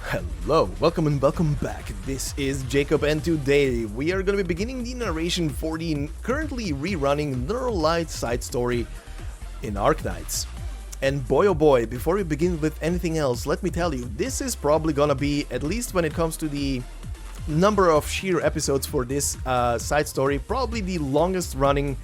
Hello, welcome and welcome back. This is Jacob and today we are going to be beginning the narration for the currently rerunning Narration side story in Arknights. And boy oh boy, before we begin with anything else, let me tell you, this is probably gonna be, at least when it comes to the number of sheer episodes for this side story, probably the longest running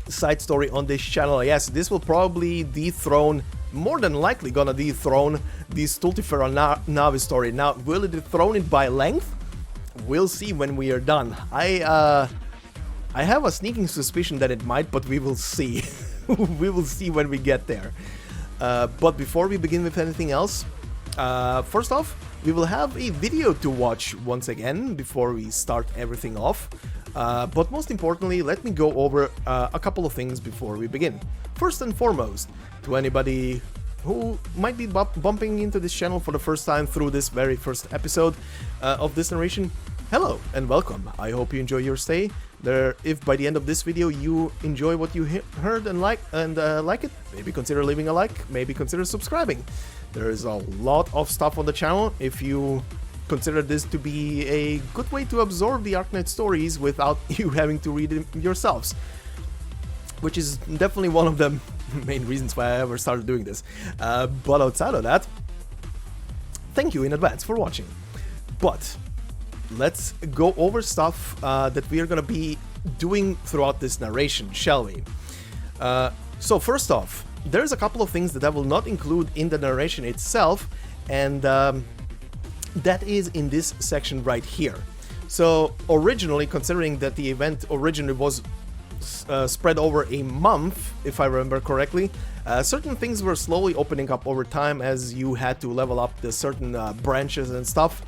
side story on this channel. Yes, this will probably dethrone, more than likely gonna dethrone the Stultifera Navi story. Now, will it dethrone it by length? We'll see when we are done. I have a sneaking suspicion that it might, but we will see. We will see when we get there. But before we begin with anything else, first off, we will have a video to watch once again before we start everything off. But most importantly, let me go over a couple of things before we begin. First and foremost, to anybody who might be bumping into this channel for the first time through this very first episode of this narration, hello and welcome. I hope you enjoy your stay. If by the end of this video you enjoy what you heard and like it, maybe consider leaving a like, maybe consider subscribing. There is a lot of stuff on the channel if you consider this to be a good way to absorb the Arknight stories without you having to read them yourselves, which is definitely one of the main reasons why I ever started doing this. But outside of that, thank you in advance for watching. But let's go over stuff that we are going to be doing throughout this narration, shall we? So first off, there's a couple of things that I will not include in the narration itself, and that is in this section right here. So originally, considering that the event originally was spread over a month, if I remember correctly, certain things were slowly opening up over time as you had to level up the certain branches and stuff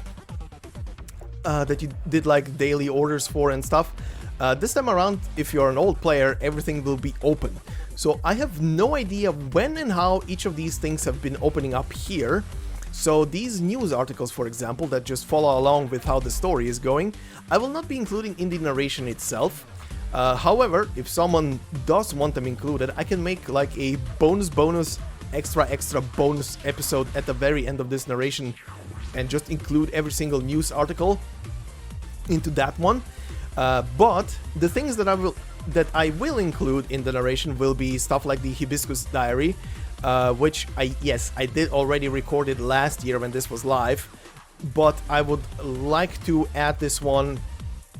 that you did like daily orders for and stuff. This time around, if you're an old player, everything will be open. So I have no idea when and how each of these things have been opening up here. So these news articles, for example, that just follow along with how the story is going, I will not be including in the narration itself. However, if someone does want them included, I can make like a extra bonus episode at the very end of this narration and just include every single news article into that one. But the things that I will include in the narration will be stuff like the Hibiscus Diary, which I did already record it last year when this was live, but I would like to add this one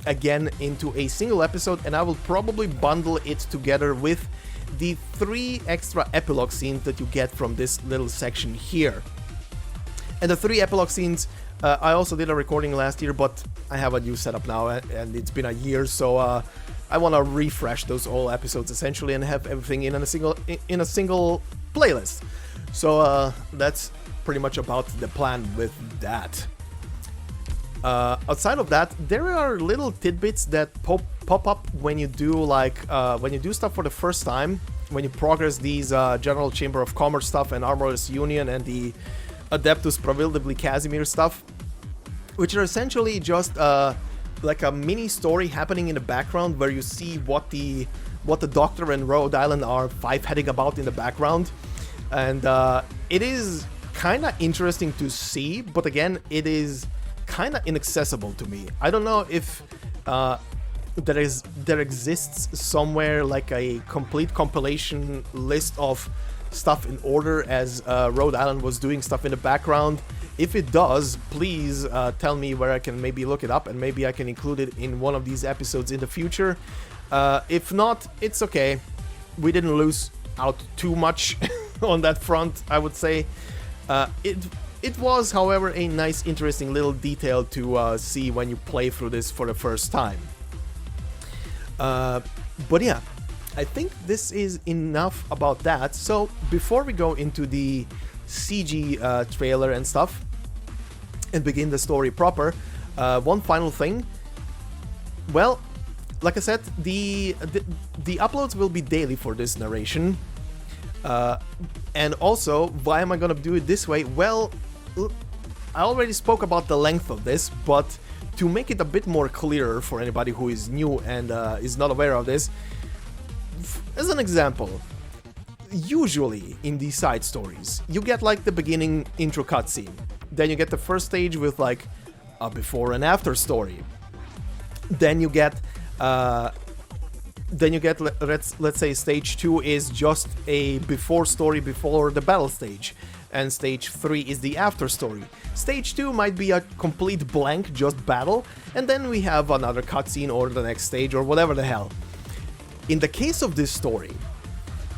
again into a single episode, and I will probably bundle it together with the 3 extra epilogue scenes that you get from this little section here. And the 3 epilogue scenes, I also did a recording last year, but I have a new setup now and it's been a year, so I want to refresh those old episodes essentially and have everything in a single playlist. So that's pretty much about the plan with that. Outside of that, there are little tidbits that pop up when you do when you do stuff for the first time, when you progress these General Chamber of Commerce stuff and Armorers Union and the Adeptus Pravilibly Casimir stuff, which are essentially just like a mini story happening in the background where you see what the Doctor and Rhode Island are five-heading about in the background, and it is kind of interesting to see, but again, it is kind of inaccessible to me. I don't know if there exists somewhere like a complete compilation list of stuff in order as Rhode Island was doing stuff in the background. If it does, please tell me where I can maybe look it up, and maybe I can include it in one of these episodes in the future. If not, it's okay. We didn't lose out too much on that front, I would say. It was, however, a nice, interesting little detail to see when you play through this for the first time. But yeah, I think this is enough about that. So before we go into the CG trailer and stuff and begin the story proper, one final thing. Well, like I said, the uploads will be daily for this narration. And also, why am I gonna do it this way? Well, I already spoke about the length of this, but to make it a bit more clearer for anybody who is new and is not aware of this, as an example, usually in these side stories, you get like the beginning intro cutscene. Then you get the first stage with like a before and after story. Then you get let's say stage 2 is just a before story before the battle stage, and stage 3 is the after story. Stage 2 might be a complete blank, just battle, and then we have another cutscene or the next stage or whatever the hell. In the case of this story,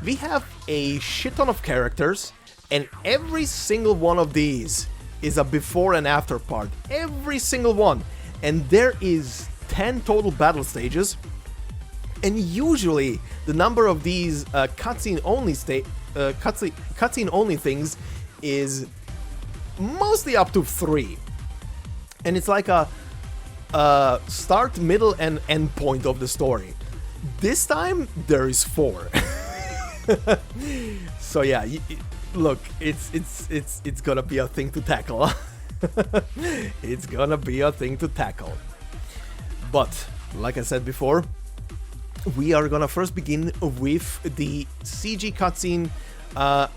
we have a shit ton of characters, and every single one of these is a before and after part. Every single one. And there is 10 total battle stages, and usually the number of these cutscene only things is mostly up to 3, and it's like a start, middle, and end point of the story. This time there is 4. So yeah, look, it's gonna be a thing to tackle. It's gonna be a thing to tackle. But like I said before, we are gonna first begin with the CG cutscene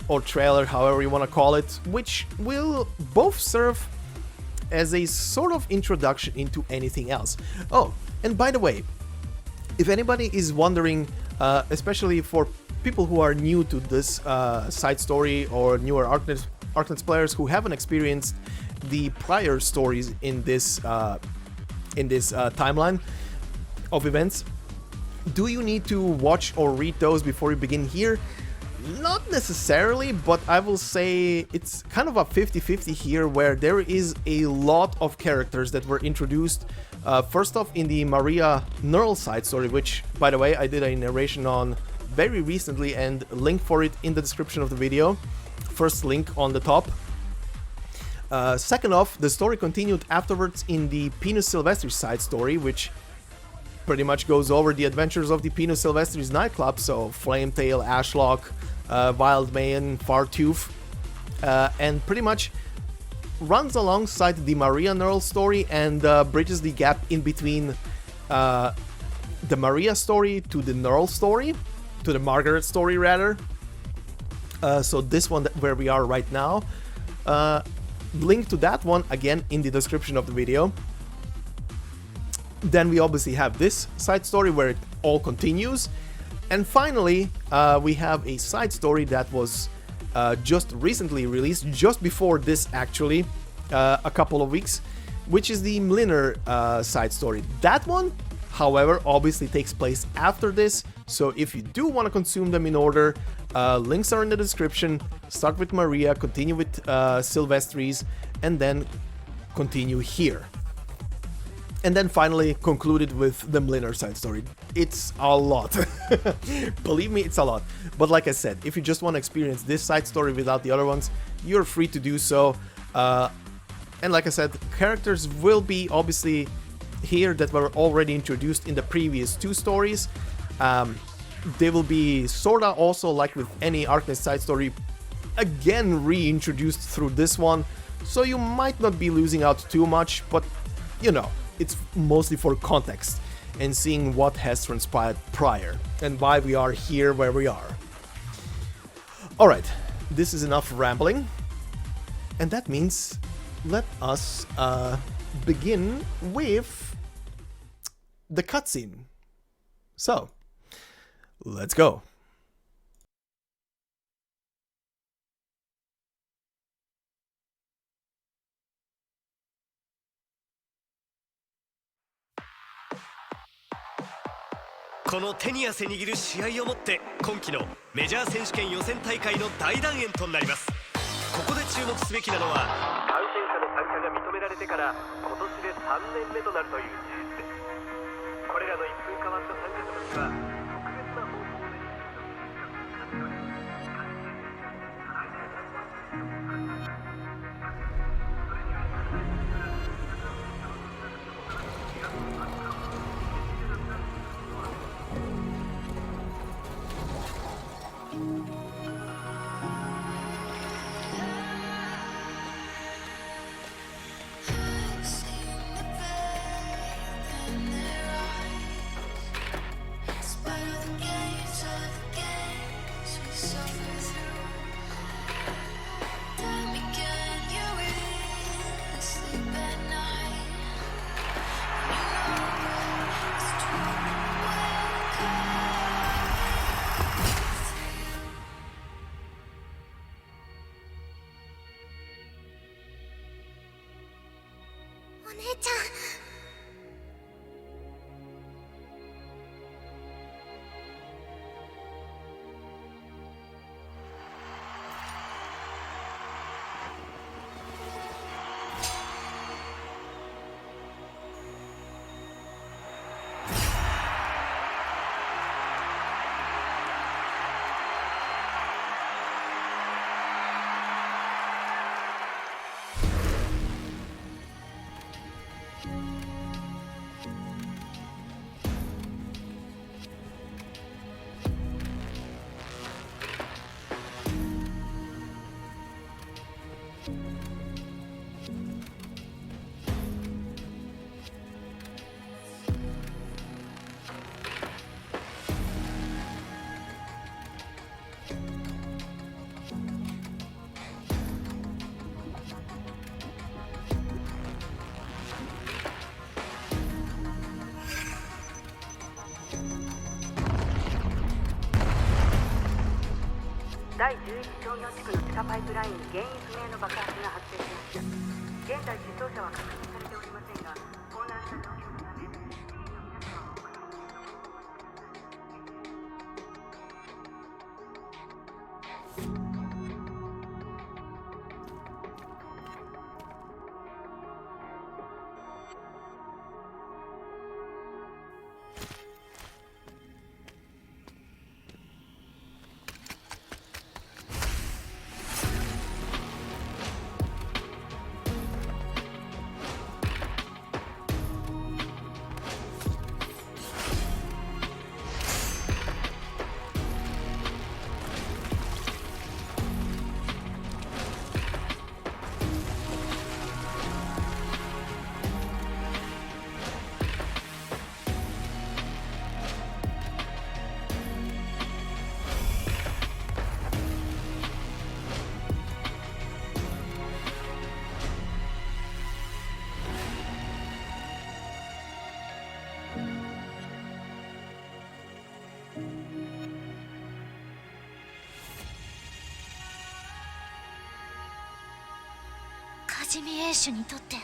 or trailer, however you want to call it, which will both serve as a sort of introduction into anything else. Oh, and by the way, if anybody is wondering, especially for people who are new to this side story or newer Arknights players who haven't experienced the prior stories in this timeline of events, do you need to watch or read those before you begin here? Not necessarily, but I will say it's kind of a 50-50 here, where there is a lot of characters that were introduced. First off, in the Margaret Nearl side story, which, by the way, I did a narration on very recently, and link for it in the description of the video. First link on the top. Second off, the story continued afterwards in the Pinus Sylvestries side story, which pretty much goes over the adventures of the Pinus Sylvestries nightclub, so Flametail, Ashlock, Wildman, Fartooth, and pretty much runs alongside the Margaret Nearl story and bridges the gap in between the Maria story to the Nearl story, to the Margaret story rather. So this one where we are right now, link to that one again in the description of the video. Then we obviously have this side story where it all continues. And finally, we have a side story that was just recently released, just before this actually, a couple of weeks, which is the Mliner side story. That one, however, obviously takes place after this, so if you do want to consume them in order, links are in the description. Start with Maria, continue with Sylvestries, and then continue here. And then finally concluded with the Mliner side story. It's a lot. Believe me, it's a lot. But like I said, if you just want to experience this side story without the other ones, you're free to do so. And like I said, characters will be obviously here that were already introduced in the previous 2 stories. They will be sorta also, like with any Arknights side story, again reintroduced through this one. So you might not be losing out too much, but you know, it's mostly for context and seeing what has transpired prior and why we are here where we are. Alright, this is enough rambling, and that means let us begin with the cutscene. So, let's go.この手に汗握る試合をもって今季のメジャー選手権予選大会の大団円となります。ここで注目すべきなのは観戦者の参加が認められてから今年で3年目となるという事実です。これらの一風変わった参加者たちは特別な方法で姉ちゃん。第11商業地区の地下パイプラインに原因不明の爆発が発生しました。現在死傷者は確認されておりませんが、混乱した状況のため市民の皆様を確認するようお願いします。カジミエーシュにとって、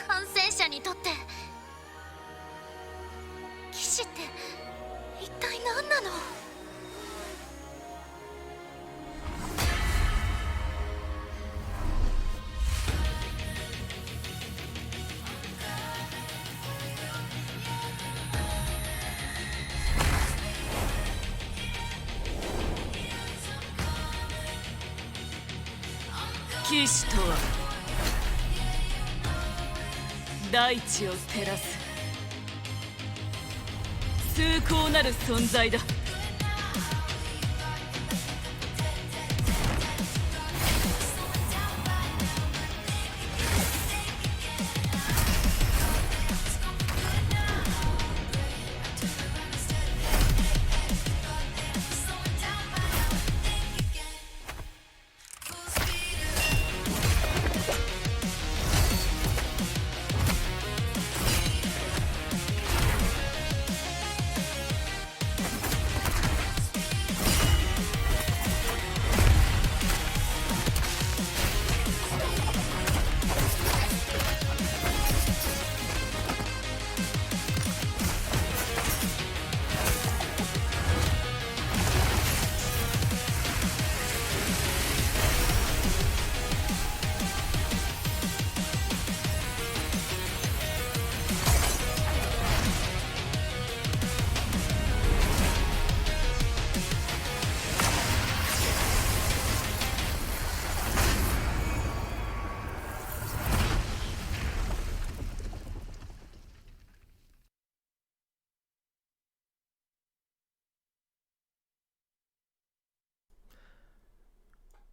感染者にとって、騎士って一体何なの？騎士とは大地を照らす崇高なる存在だ。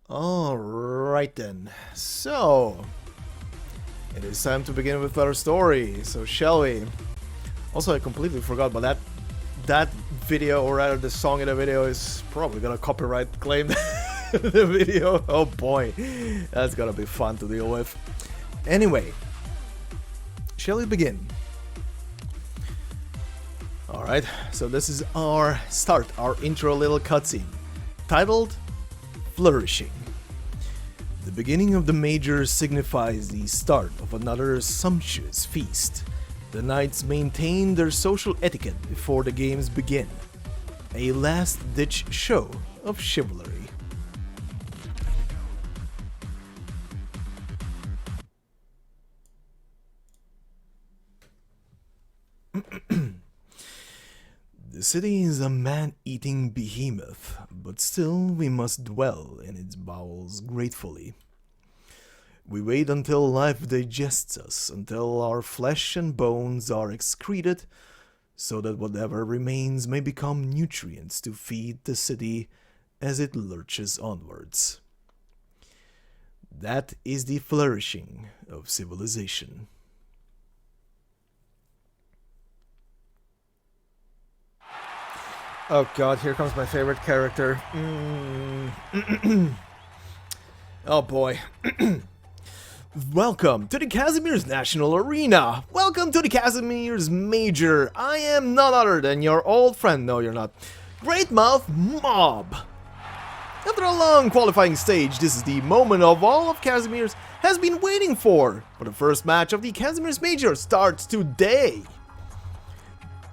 Alright then, so it is time to begin with our story, so shall we? Also, I completely forgot, but that video, or rather the song in the video, is probably gonna copyright claim the video. Oh boy, that's gonna be fun to deal with. Anyway, shall we begin? Alright, so this is our start, our intro little cutscene, titled Flourishing. The beginning of the major signifies the start of another sumptuous feast. The knights maintain their social etiquette before the games begin. A last-ditch show of chivalry. The city is a man-eating behemoth, but still we must dwell in its bowels gratefully. We wait until life digests us, until our flesh and bones are excreted, so that whatever remains may become nutrients to feed the city as it lurches onwards. That is the flourishing of civilization. Oh god, here comes my favorite character. Oh boy. Welcome to the Casimir's National Arena! Welcome to the Casimir's Major! I am none other than your old friend, no you're not, Greatmouth Mob! After a long qualifying stage, this is the moment of all of Casimir's has been waiting for the first match of the Casimir's Major starts today!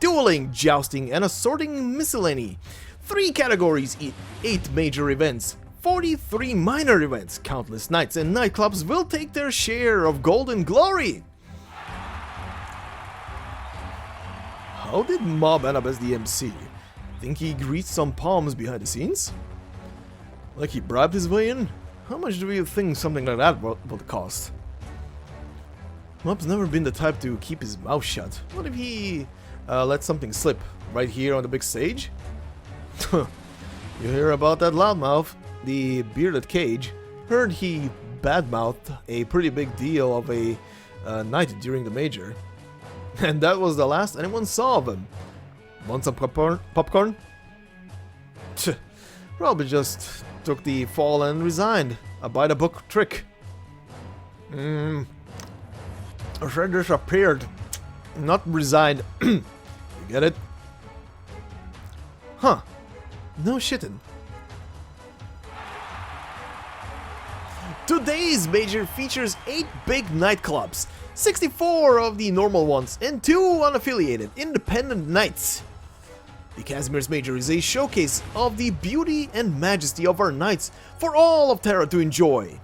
Dueling, jousting, and assorting miscellany. 3 categories, 8 major events, 43 minor events. Countless nights and nightclubs will take their share of golden glory. How did Mob end up as the MC? Think he greased some palms behind the scenes? Like he bribed his way in? How much do you think something like that would cost? Mob's never been the type to keep his mouth shut. What if he let something slip right here on the big stage? You hear about that loudmouth, the bearded cage. Heard he badmouthed a pretty big deal of a night during the major. And that was the last anyone saw of him. Want some popcorn? Probably just took the fall and resigned. A by-the-book trick. Or should disappeared. Not resigned. You get it? Huh. No shittin'. Today's major features 8 big nightclubs, 64 of the normal ones, and 2 unaffiliated, independent nights. The Casimir's Major is a showcase of the beauty and majesty of our nights for all of Terra to enjoy.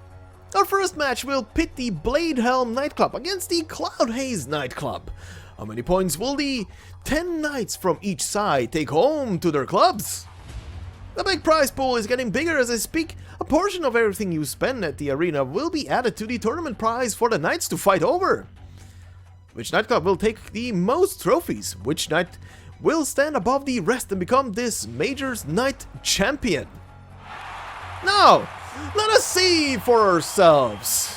Our first match will pit the Bladehelm nightclub against the Cloudhaze nightclub. How many points will the 10 knights from each side take home to their clubs? The big prize pool is getting bigger as I speak. A portion of everything you spend at the arena will be added to the tournament prize for the knights to fight over. Which nightclub will take the most trophies? Which knight will stand above the rest and become this major's knight champion? Now, let us see for ourselves.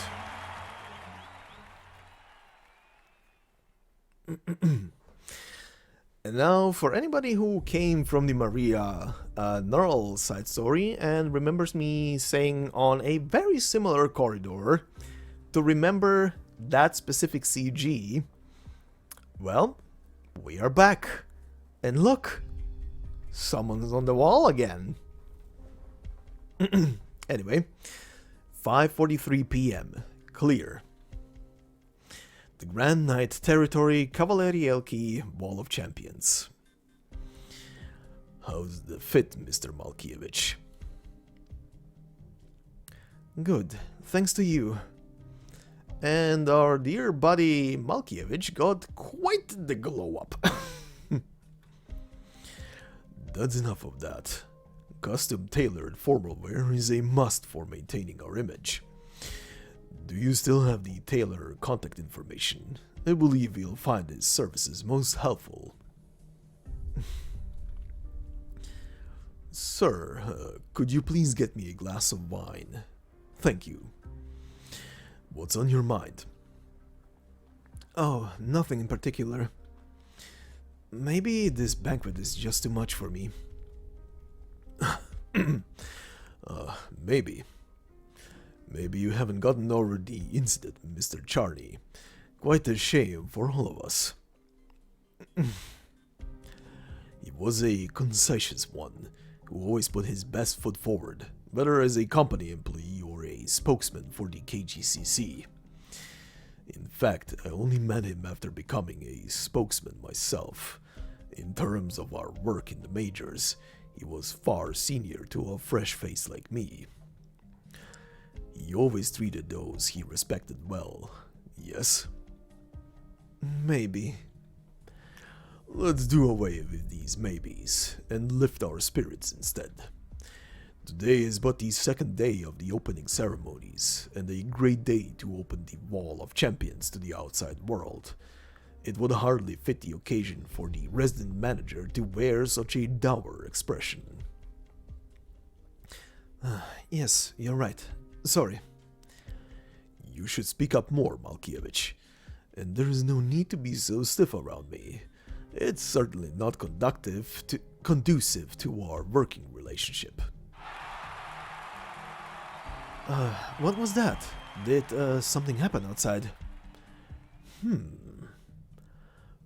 And now, for anybody who came from the Margaret Nearl side story and remembers me saying on a very similar corridor to remember that specific CG, well, we are back. And look, someone's on the wall again. Anyway, 5:43 PM, clear. The Grand Knight Territory, Cavallerielki, Wall of Champions. How's the fit, Mr. Malkiewicz? Good, thanks to you. And our dear buddy Malkiewicz got quite the glow up. That's enough of that. Custom-tailored formal wear is a must for maintaining our image. Do you still have the tailor contact information? I believe you'll find his services most helpful. Sir, could you please get me a glass of wine? Thank you. What's on your mind? Oh, nothing in particular. Maybe this banquet is just too much for me. Maybe. Maybe you haven't gotten over the incident, Mr. Charney. Quite a shame for all of us. He was a conscientious one, who always put his best foot forward, whether as a company employee or a a spokesman for the KGCC. In fact, I only met him after becoming a spokesman myself. In terms of our work in the majors, he was far senior to a fresh face like me. He always treated those he respected well, yes? Maybe. Let's do away with these maybes and lift our spirits instead. Today is but the second day of the opening ceremonies, and a great day to open the Wall of Champions to the outside world. It would hardly fit the occasion for the resident manager to wear such a dour expression. Yes, you're right. Sorry. You should speak up more, Malkievich. And there is no need to be so stiff around me. It's certainly not conducive to our working relationship. What was that? Did something happen outside?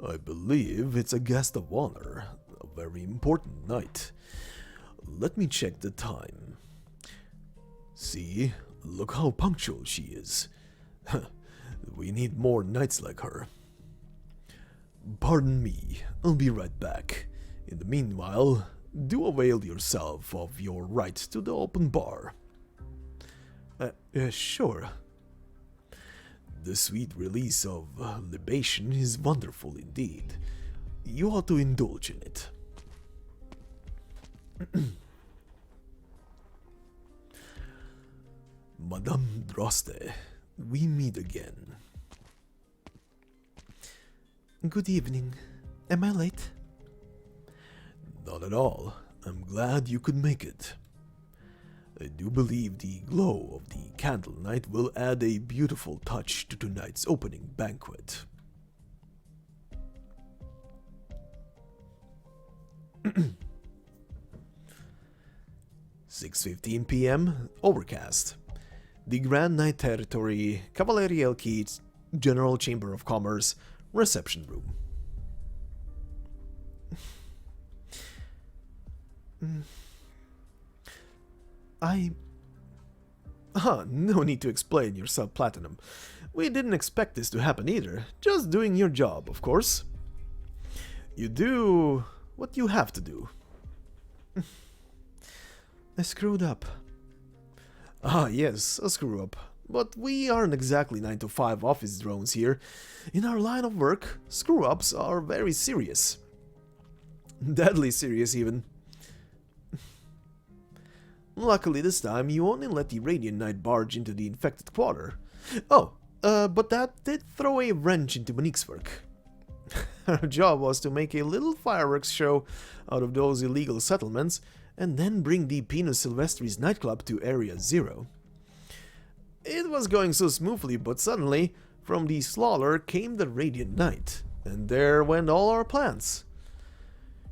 I believe it's a guest of honor, a very important night. Let me check the time. See, look how punctual she is. We need more knights like her. Pardon me, I'll be right back. In the meanwhile, do avail yourself of your right to the open bar. Sure. The sweet release of libation is wonderful indeed. You ought to indulge in it. Madame Droste, we meet again. Good evening. Am I late? Not at all. I'm glad you could make it. I do believe the glow of the candlelight will add a beautiful touch to tonight's opening banquet. 6:15 p.m. Overcast. The Grand Knight Territory, Cavalerie Keats, General Chamber of Commerce, Reception Room. No need to explain yourself, Platinum. We didn't expect this to happen either. Just doing your job, of course. You do what you have to do. I screwed up. Yes, a screw up. But we aren't exactly 9-to-5 office drones here. In our line of work, screw-ups are very serious. Deadly serious, even. Luckily this time, you only let the Radiant Knight barge into the infected quarter. But that did throw a wrench into Monique's work. Her job was to make a little fireworks show out of those illegal settlements, and then bring the Pinus Sylvestries nightclub to Area Zero. It was going so smoothly, but suddenly, from the slaughter came the Radiant Knight, and there went all our plans.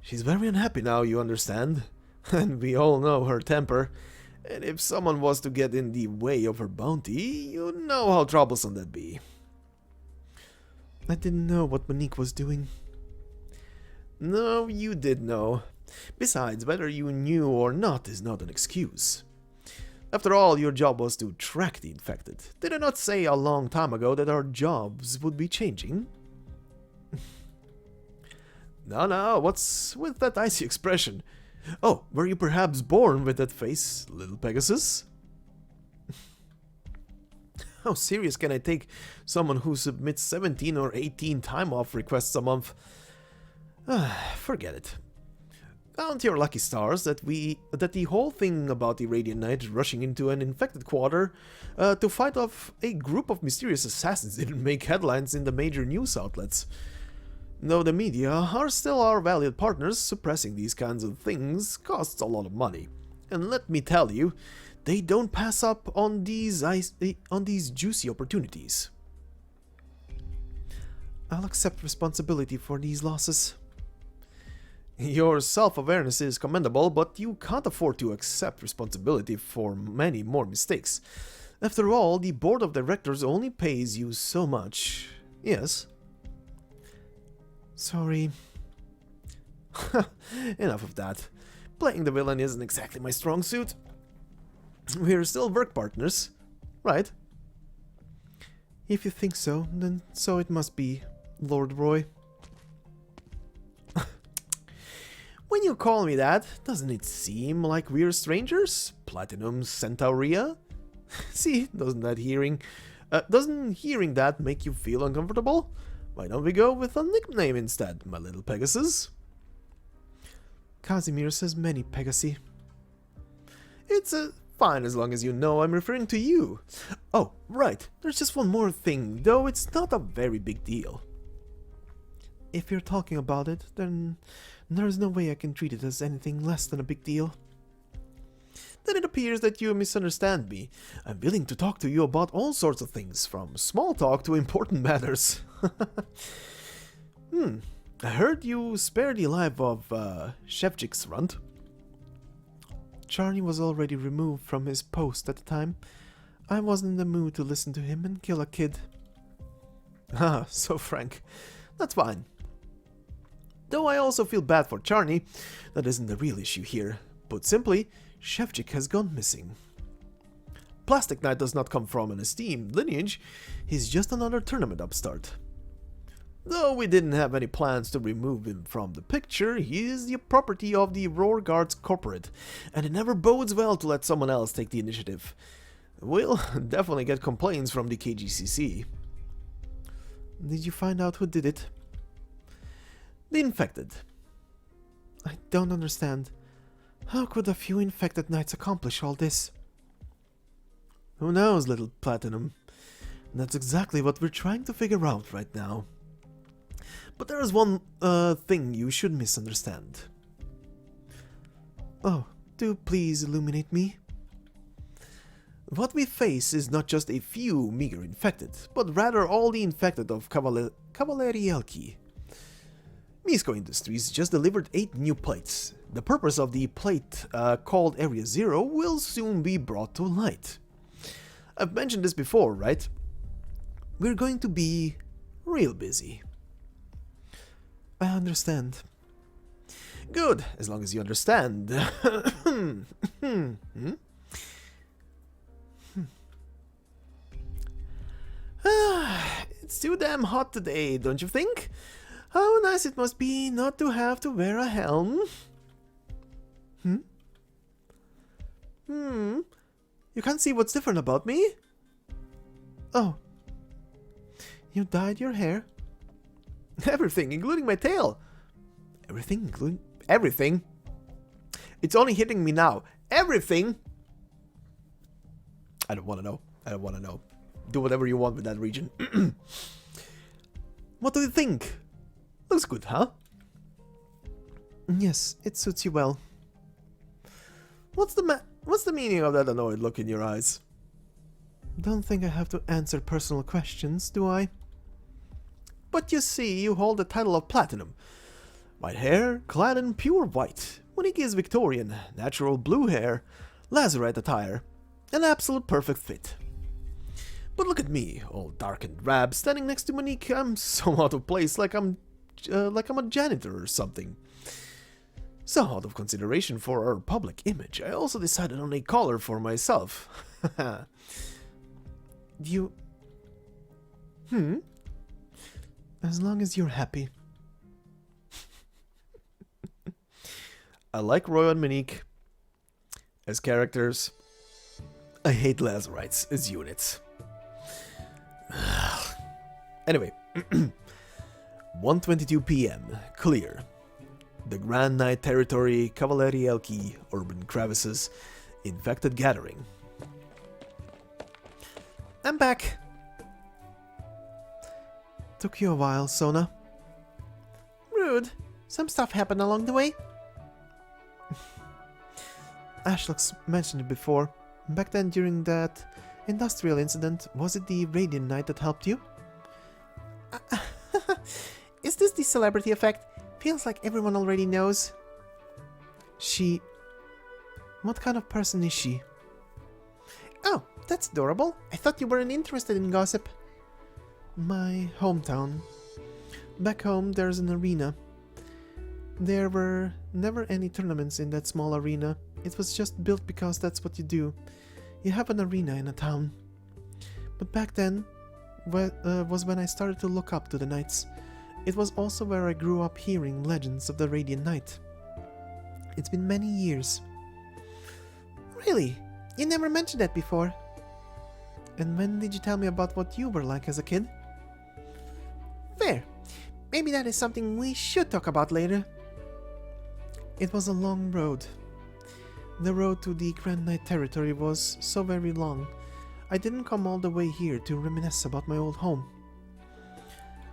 She's very unhappy now, you understand, and we all know her temper, and if someone was to get in the way of her bounty, you know how troublesome that'd be. I didn't know what Monique was doing. No, you did know. Besides, whether you knew or not is not an excuse. After all, your job was to track the infected. Did I not say a long time ago that our jobs would be changing? No, what's with that icy expression? Oh, were you perhaps born with that face, little Pegasus? How serious can I take someone who submits 17 or 18 time-off requests a month? Forget it. Count your lucky stars that the whole thing about the Radiant Knight rushing into an infected quarter to fight off a group of mysterious assassins didn't make headlines in the major news outlets. Though the media are still our valued partners, suppressing these kinds of things costs a lot of money. And let me tell you, they don't pass up on these juicy opportunities. I'll accept responsibility for these losses. Your self-awareness is commendable, but you can't afford to accept responsibility for many more mistakes. After all, the board of directors only pays you so much. Yes? Sorry. Enough of that. Playing the villain isn't exactly my strong suit. We're still work partners. Right. If you think so, then so it must be, Lord Roy. When you call me that, doesn't it seem like we're strangers? Platinum Centaurea? See, doesn't hearing that make you feel uncomfortable? Why don't we go with a nickname instead, my little Pegasus? Casimir says many Pegasi. It's fine as long as you know I'm referring to you. Oh, right, there's just one more thing, though it's not a very big deal. If you're talking about it, then there's no way I can treat it as anything less than a big deal. Then it appears that you misunderstand me. I'm willing to talk to you about all sorts of things, from small talk to important matters. I heard you spared the life of Shevchik's runt. Charlie was already removed from his post at the time. I wasn't in the mood to listen to him and kill a kid. Ah, so frank. That's fine. Though I also feel bad for Charney, that isn't the real issue here. Put simply, Shevchik has gone missing. Plastic Knight does not come from an esteemed lineage, he's just another tournament upstart. Though we didn't have any plans to remove him from the picture, he is the property of the Roar Guards Corporate, and it never bodes well to let someone else take the initiative. We'll definitely get complaints from the KGCC. Did you find out who did it? The infected. I don't understand. How could a few infected knights accomplish all this? Who knows, little Platinum? That's exactly what we're trying to figure out right now. But there is one thing you should misunderstand. Oh, do please illuminate me. What we face is not just a few meager infected, but rather all the infected of Cavallerielki. Misco Industries just delivered 8 new plates. The purpose of the plate called Area Zero will soon be brought to light. I've mentioned this before, right? We're going to be real busy. I understand. Good, as long as you understand. It's too damn hot today, don't you think? How nice it must be not to have to wear a helm. You can't see what's different about me? Oh. You dyed your hair? Everything, including my tail. Everything, including... Everything? It's only hitting me now. Everything? I don't want to know. I don't want to know. Do whatever you want with that region. What do you think? Looks good, huh? Yes, it suits you well. What's the meaning of that annoyed look in your eyes? Don't think I have to answer personal questions, do I? But you see, you hold the title of Platinum. White hair, clad in pure white. Monique is Victorian, natural blue hair, lazarite attire. An absolute perfect fit. But look at me, all dark and drab, standing next to Monique. I'm so out of place, like I'm a janitor or something. So out of consideration for our public image, I also decided on a collar for myself. You... As long as you're happy. I like Roy and Monique as characters. I hate Lazarites as units. Anyway, 1:22 p.m. Clear. The Grand Knight Territory, Cavallerielki, Urban Crevices, Infected Gathering. I'm back. Took you a while, Sona. Rude. Some stuff happened along the way. Ashlocks mentioned it before. Back then, during that industrial incident, was it the Radiant Knight that helped you? Is this the celebrity effect? Feels like everyone already knows. She... What kind of person is she? Oh, that's adorable. I thought you weren't interested in gossip. My hometown. Back home, there's an arena. There were never any tournaments in that small arena. It was just built because that's what you do. You have an arena in a town. But back then was when I started to look up to the Knights. It was also where I grew up hearing legends of the Radiant Knight. It's been many years. Really? You never mentioned that before. And when did you tell me about what you were like as a kid? Fair. Maybe that is something we should talk about later. It was a long road. The road to the Grand Knight territory was so very long. I didn't come all the way here to reminisce about my old home.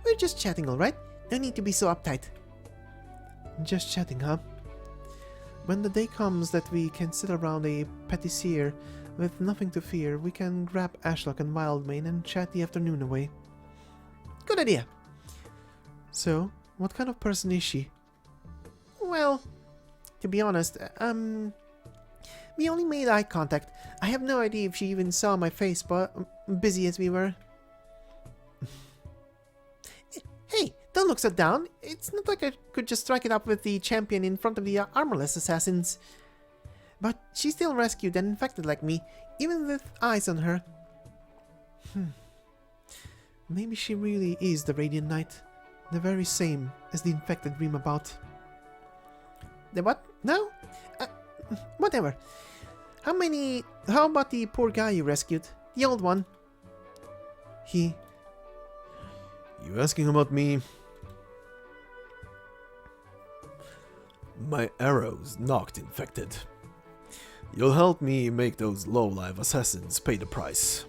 We're just chatting, alright? No need to be so uptight. Just chatting, huh? When the day comes that we can sit around a pâtissier with nothing to fear, we can grab Ashlock and Wildmane and chat the afternoon away. Good idea. So, what kind of person is she? Well, to be honest, we only made eye contact. I have no idea if she even saw my face, but busy as we were. Hey, don't look so down. It's not like I could just strike it up with the champion in front of the armorless assassins. But she's still rescued and infected like me, even with eyes on her. Maybe she really is the Radiant Knight. The very same as the infected dream about. The what? No? Whatever. How about the poor guy you rescued? The old one? You asking about me? My arrows knocked infected. You'll help me make those low-life assassins pay the price.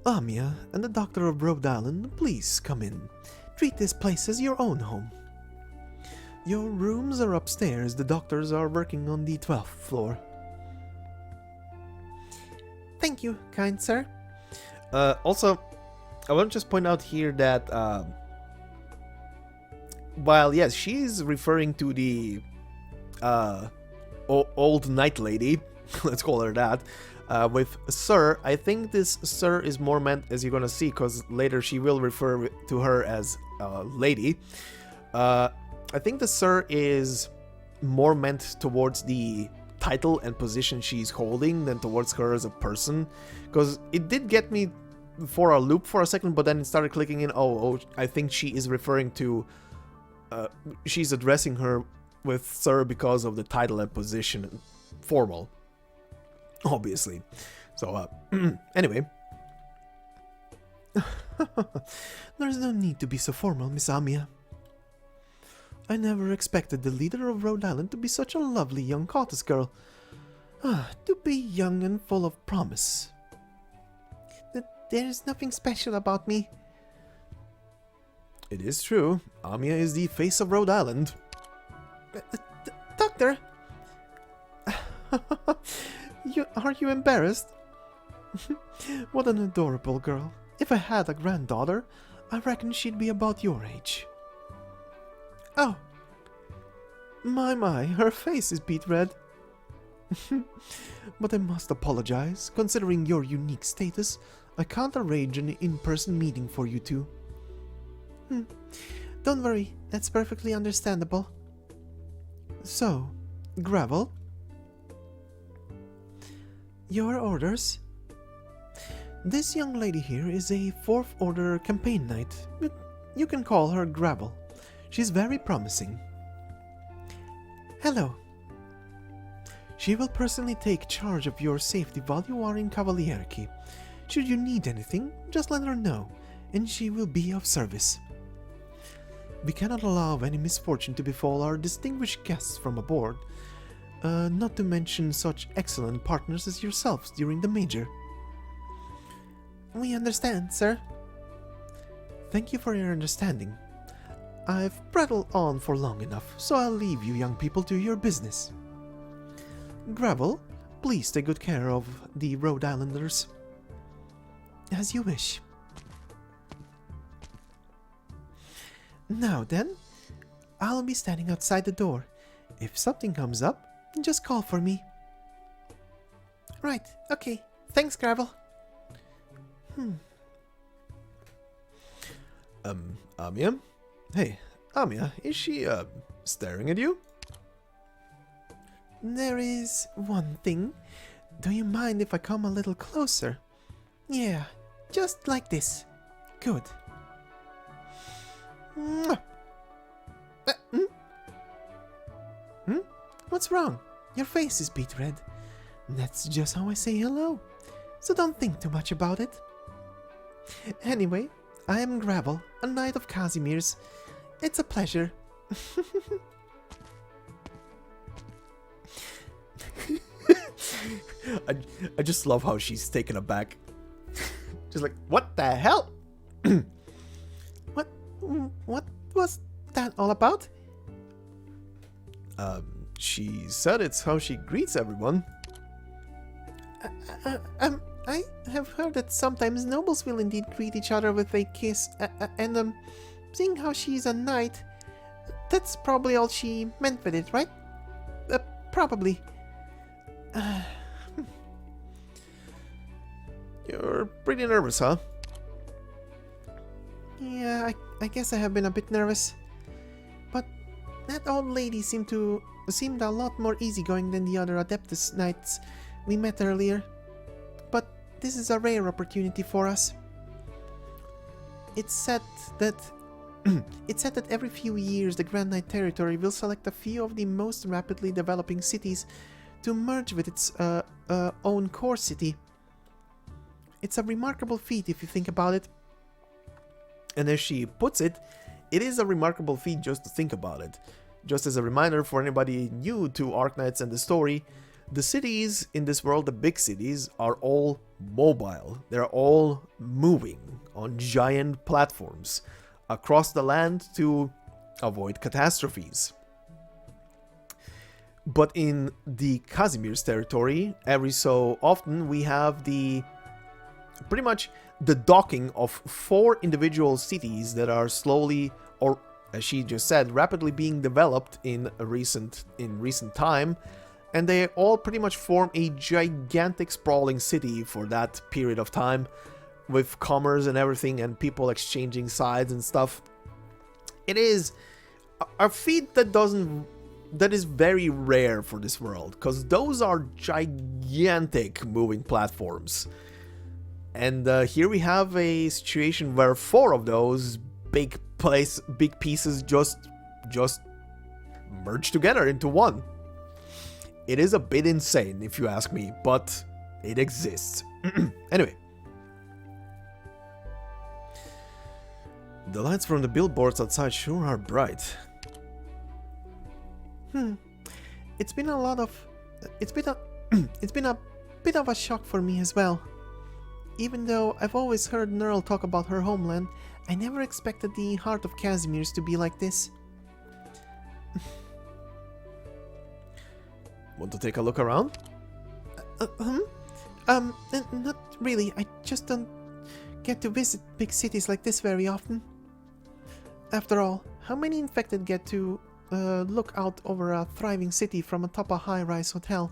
Amia and the Doctor of Rhode Island, please come in. Treat this place as your own home. Your rooms are upstairs. The doctors are working on the 12th floor. Thank you, kind sir. Also, I want to just point out here that while yes, she's referring to the old knight lady, let's call her that, with sir, I think this sir is more meant, as you're gonna see, because later she will refer to her as lady. I think the sir is more meant towards the title and position she's holding than towards her as a person, because it did get me for a loop for a second, but then it started clicking in. Oh, I think she is referring to she's addressing her with sir because of the title and position, formal, obviously. So anyway, there's no need to be so formal, Miss Amia. I never expected the leader of Rhode Island to be such a lovely young Cottis girl. To be young and full of promise. There's nothing special about me. It is true. Amia is the face of Rhode Island. Doctor? Are you embarrassed? What an adorable girl. If I had a granddaughter, I reckon she'd be about your age. Oh. My, her face is beet red. But I must apologize. Considering your unique status, I can't arrange an in-person meeting for you two. Don't worry, that's perfectly understandable. So, Gravel? Your orders? This young lady here is a 4th Order campaign knight. You can call her Gravel. She's very promising. Hello. She will personally take charge of your safety while you are in Cavalierki. Should you need anything, just let her know, and she will be of service. We cannot allow any misfortune to befall our distinguished guests from aboard, not to mention such excellent partners as yourselves during the major. We understand, sir. Thank you for your understanding. I've prattled on for long enough, so I'll leave you young people to your business. Gravel, please take good care of the Rhode Islanders. As you wish. Now then, I'll be standing outside the door. If something comes up, just call for me. Right, okay. Thanks, Gravel. Amia? Hey, Amia, is she, staring at you? There is one thing. Do you mind if I come a little closer? Yeah, just like this. Good. Mwah. What's wrong? Your face is beet red. That's just how I say hello. So don't think too much about it. Anyway, I am Gravel, a knight of Casimir's. It's a pleasure. I just love how she's taken aback. Just like, what the hell? What was that all about? She said it's how she greets everyone. I have heard that sometimes nobles will indeed greet each other with a kiss, and seeing how she's a knight, that's probably all she meant with it, right? Probably. You're pretty nervous, huh? Yeah, I guess I have been a bit nervous. But that old lady seemed a lot more easygoing than the other Adeptus knights we met earlier. But this is a rare opportunity for us. It's said that every few years the Grand Knight territory will select a few of the most rapidly developing cities to merge with its own core city. It's a remarkable feat if you think about it. And as she puts it, it is a remarkable feat just to think about it. Just as a reminder for anybody new to Arknights and the story, the cities in this world, the big cities, are all mobile. They're all moving on giant platforms across the land to avoid catastrophes. But in the Casimir's territory, every so often we have pretty much the docking of 4 individual cities that are slowly, or as she just said, rapidly being developed in recent time, and they all pretty much form a gigantic sprawling city for that period of time, with commerce and everything and people exchanging sides and stuff. It is a feat that is very rare for this world, because those are gigantic moving platforms. And here we have a situation where 4 of those big pieces just merge together into one. It is a bit insane, if you ask me, but it exists. Anyway. The lights from the billboards outside sure are bright. It's been a bit of a shock for me as well. Even though I've always heard Nearl talk about her homeland, I never expected the heart of Casimir's to be like this. Want to take a look around? Not really. I just don't get to visit big cities like this very often. After all, how many infected get to look out over a thriving city from atop a high-rise hotel?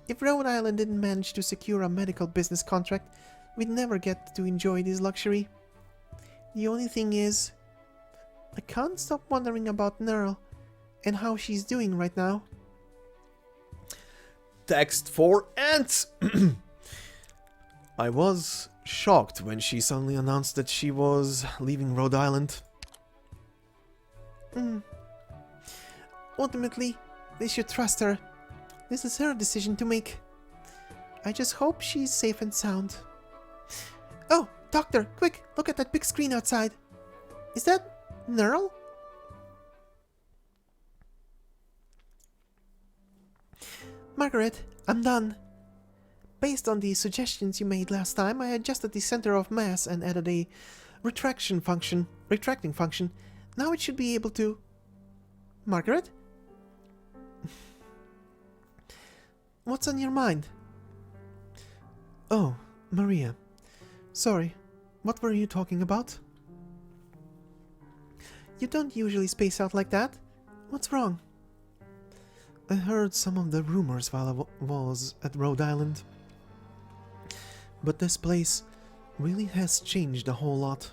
If Rhode Island didn't manage to secure a medical business contract, we'd never get to enjoy this luxury. The only thing is, I can't stop wondering about Nearl and how she's doing right now. Text for ants! I was shocked when she suddenly announced that she was leaving Rhode Island. Ultimately, they should trust her. This is her decision to make. I just hope she's safe and sound. Oh, Doctor, quick, look at that big screen outside. Is that Nearl? Margaret, I'm done. Based on the suggestions you made last time, I adjusted the center of mass and added a retracting function. Now it should be able to... Margaret? What's on your mind? Oh, Maria. Sorry, what were you talking about? You don't usually space out like that. What's wrong? I heard some of the rumors while I was at Rhode Island. But this place really has changed a whole lot.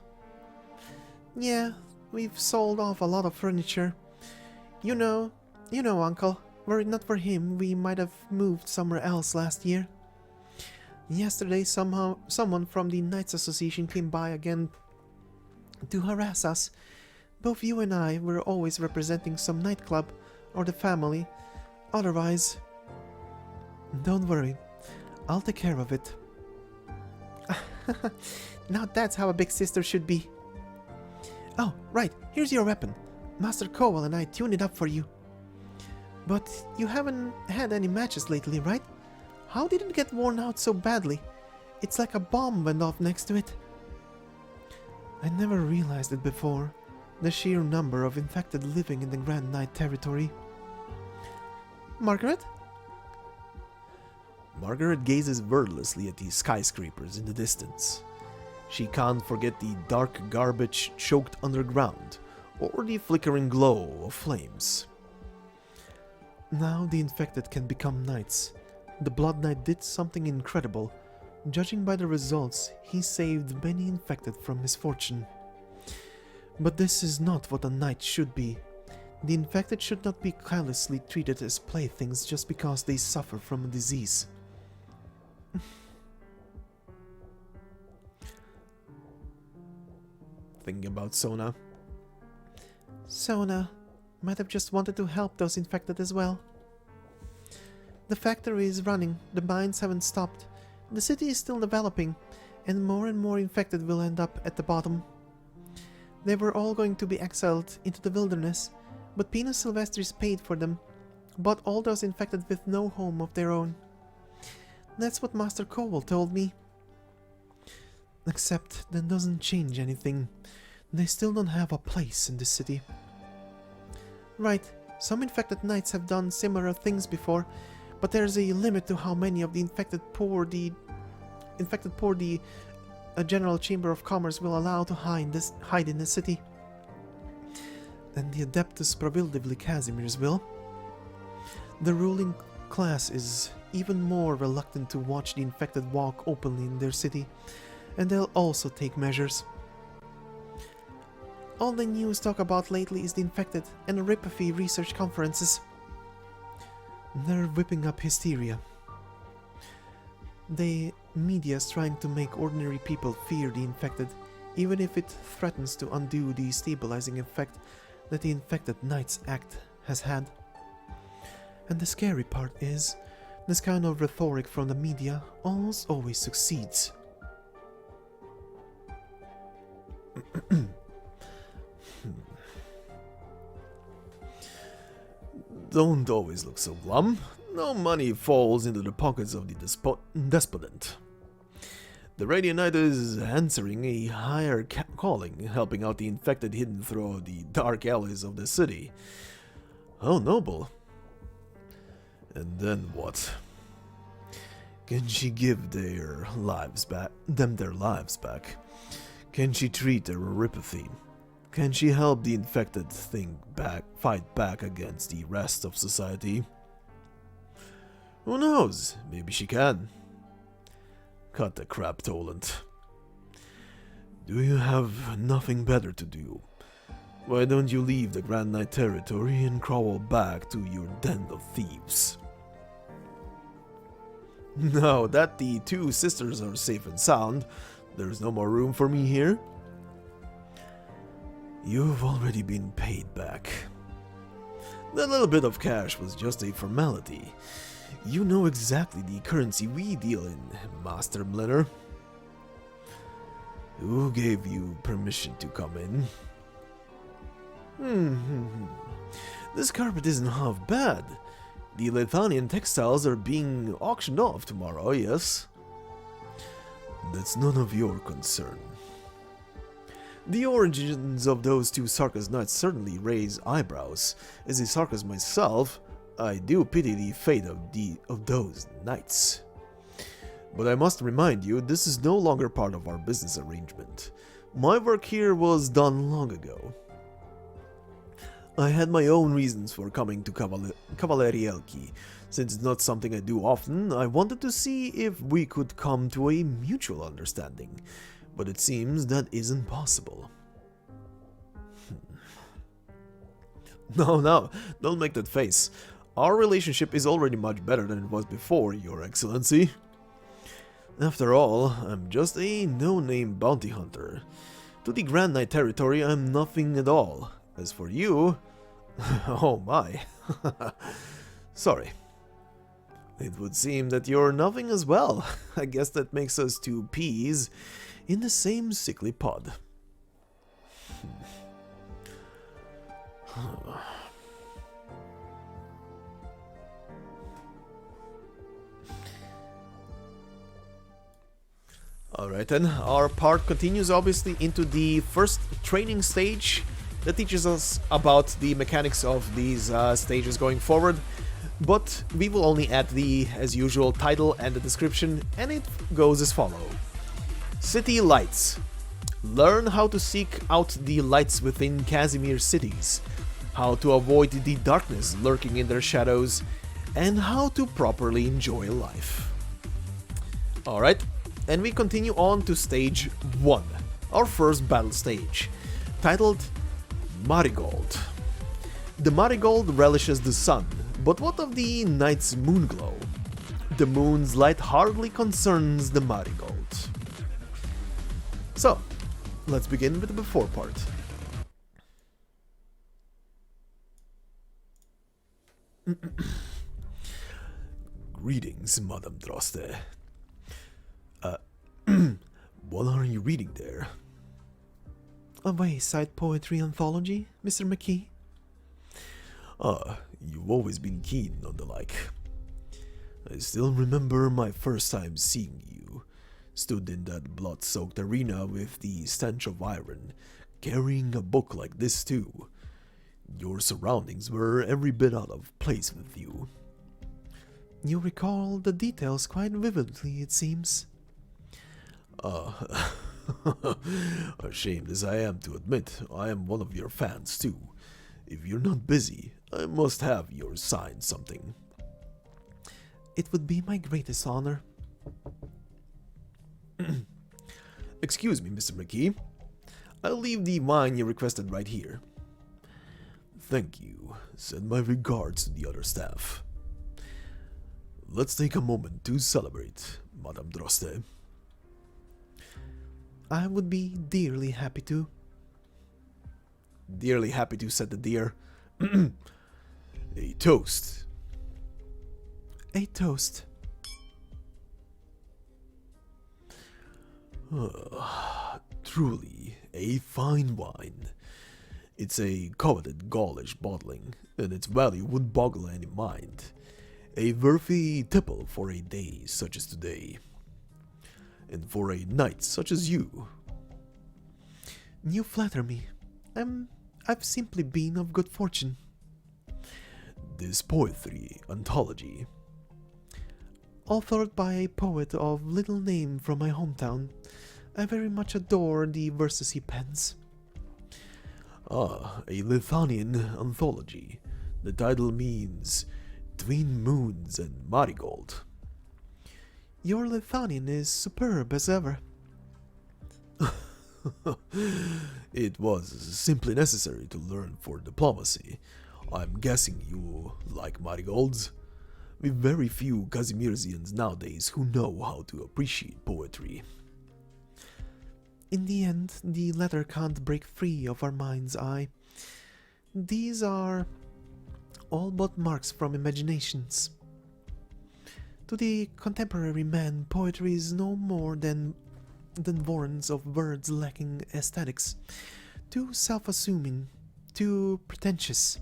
Yeah, we've sold off a lot of furniture. You know, Uncle, were it not for him, we might have moved somewhere else last year. Yesterday, someone from the Knights Association came by again to harass us. Both you and I were always representing some nightclub or the family. Otherwise, don't worry, I'll take care of it. Now that's how a big sister should be. Oh, right, here's your weapon. Master Cowell and I tuned it up for you. But you haven't had any matches lately, right? How did it get worn out so badly? It's like a bomb went off next to it. I never realized it before, the sheer number of infected living in the Grand Knight territory. Margaret? Margaret gazes wordlessly at the skyscrapers in the distance. She can't forget the dark garbage choked underground, or the flickering glow of flames. Now the infected can become knights. The Blood Knight did something incredible. Judging by the results, he saved many infected from misfortune. But this is not what a knight should be. The infected should not be carelessly treated as playthings just because they suffer from a disease. Thinking about Sona. Sona might have just wanted to help those infected as well. The factory is running, the mines haven't stopped, the city is still developing, and more infected will end up at the bottom. They were all going to be exiled into the wilderness, but Pinus Sylvestries paid for them, bought all those infected with no home of their own. That's what Master Cowell told me. Except that doesn't change anything. They still don't have a place in the city. Right, some infected knights have done similar things before, but there's a limit to how many of the infected poor the General Chamber of Commerce will allow to hide in the city. And the Adeptus Prohibivli Casimir's will. The ruling class is even more reluctant to watch the infected walk openly in their city, and they'll also take measures. All the news talk about lately is the infected and the Ripathy research conferences. They're whipping up hysteria. The media is trying to make ordinary people fear the infected, even if it threatens to undo the stabilizing effect that the infected Knights Act has had. And the scary part is, this kind of rhetoric from the media almost always succeeds. Don't always look so glum. No money falls into the pockets of the despotent. The Radiant Knight is answering a higher calling, helping out the infected hidden through the dark alleys of the city. How noble. And then what? Can she give their lives back? Can she treat their Ripathy? Can she help the infected fight back against the rest of society? Who knows? Maybe she can. Cut the crap, Toland. Do you have nothing better to do? Why don't you leave the Grand Knight territory and crawl back to your den of thieves? Now that the two sisters are safe and sound, there's no more room for me here. You've already been paid back. That little bit of cash was just a formality. You know exactly the currency we deal in, Master Mlinner. Who gave you permission to come in? This carpet isn't half bad. The Lithanian textiles are being auctioned off tomorrow, yes? That's none of your concern. The origins of those two Sarkas Knights certainly raise eyebrows. As a Sarkas myself, I do pity the fate of those knights. But I must remind you, this is no longer part of our business arrangement. My work here was done long ago. I had my own reasons for coming to Cavalerielki. Since it's not something I do often, I wanted to see if we could come to a mutual understanding. But it seems that isn't possible. No, don't make that face. Our relationship is already much better than it was before, Your Excellency. After all, I'm just a no-name bounty hunter. To the Grand Knight territory, I'm nothing at all. As for you... oh my. Sorry. It would seem that you're nothing as well. I guess that makes us two peas in the same sickly pod. Alright then, our part continues obviously into the first training stage that teaches us about the mechanics of these stages going forward, but we will only add the, as usual, title and the description, and it goes as follows. City Lights. Learn how to seek out the lights within Casimir's cities, how to avoid the darkness lurking in their shadows, and how to properly enjoy life. Alright. And we continue on to stage 1, our first battle stage, titled Marigold. The Marigold relishes the sun, but what of the night's moonglow? The moon's light hardly concerns the Marigold. So, let's begin with the before part. Greetings, Madame Droste. What are you reading there? A wayside poetry anthology, Mr. McKee. Ah, you've always been keen on the like. I still remember my first time seeing you. Stood in that blood-soaked arena with the stench of iron, carrying a book like this too. Your surroundings were every bit out of place with you. You recall the details quite vividly, it seems. Ashamed as I am to admit, I am one of your fans too. If you're not busy, I must have your sign something. It would be my greatest honor. Excuse me, Mr. McKee. I'll leave the wine you requested right here. Thank you. Send my regards to the other staff. Let's take a moment to celebrate, Madame Droste. I would be dearly happy to. Dearly happy to, said the deer. A toast. A toast. Truly, a fine wine. It's a coveted Gaulish bottling, and its value would boggle any mind. A worthy tipple for a day such as today. And for a knight such as you. You flatter me. I've simply been of good fortune. This poetry anthology, authored by a poet of little name from my hometown, I very much adore the verses he pens. Ah, a Lithuanian anthology. The title means Twin Moons and Marigold. Your Lithuanian is superb as ever. It was simply necessary to learn for diplomacy. I'm guessing you like marigolds. With very few Casimirians nowadays who know how to appreciate poetry. In the end, the letter can't break free of our mind's eye. These are all but marks from imaginations. To the contemporary man, poetry is no more than warrants of words lacking aesthetics, too self-assuming, too pretentious.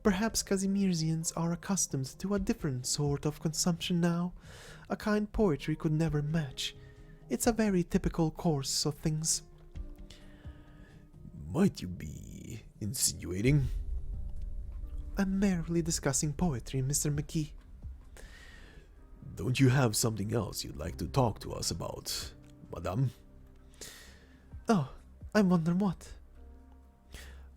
Perhaps Casimirians are accustomed to a different sort of consumption now, a kind poetry could never match. It's a very typical course of things. Might you be insinuating? I'm merely discussing poetry, Mr. McKee. Don't you have something else you'd like to talk to us about, madame? Oh, I wonder what.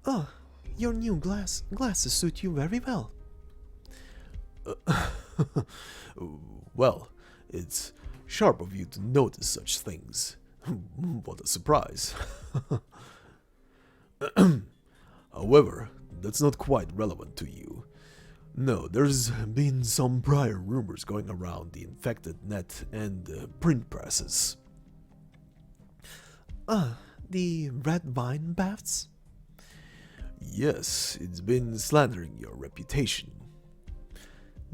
Oh, your new glasses suit you very well. Well, it's sharp of you to notice such things. What a surprise. However, that's not quite relevant to you. No, there's been some prior rumors going around the infected net and print presses. The red wine baths? Yes, it's been slandering your reputation.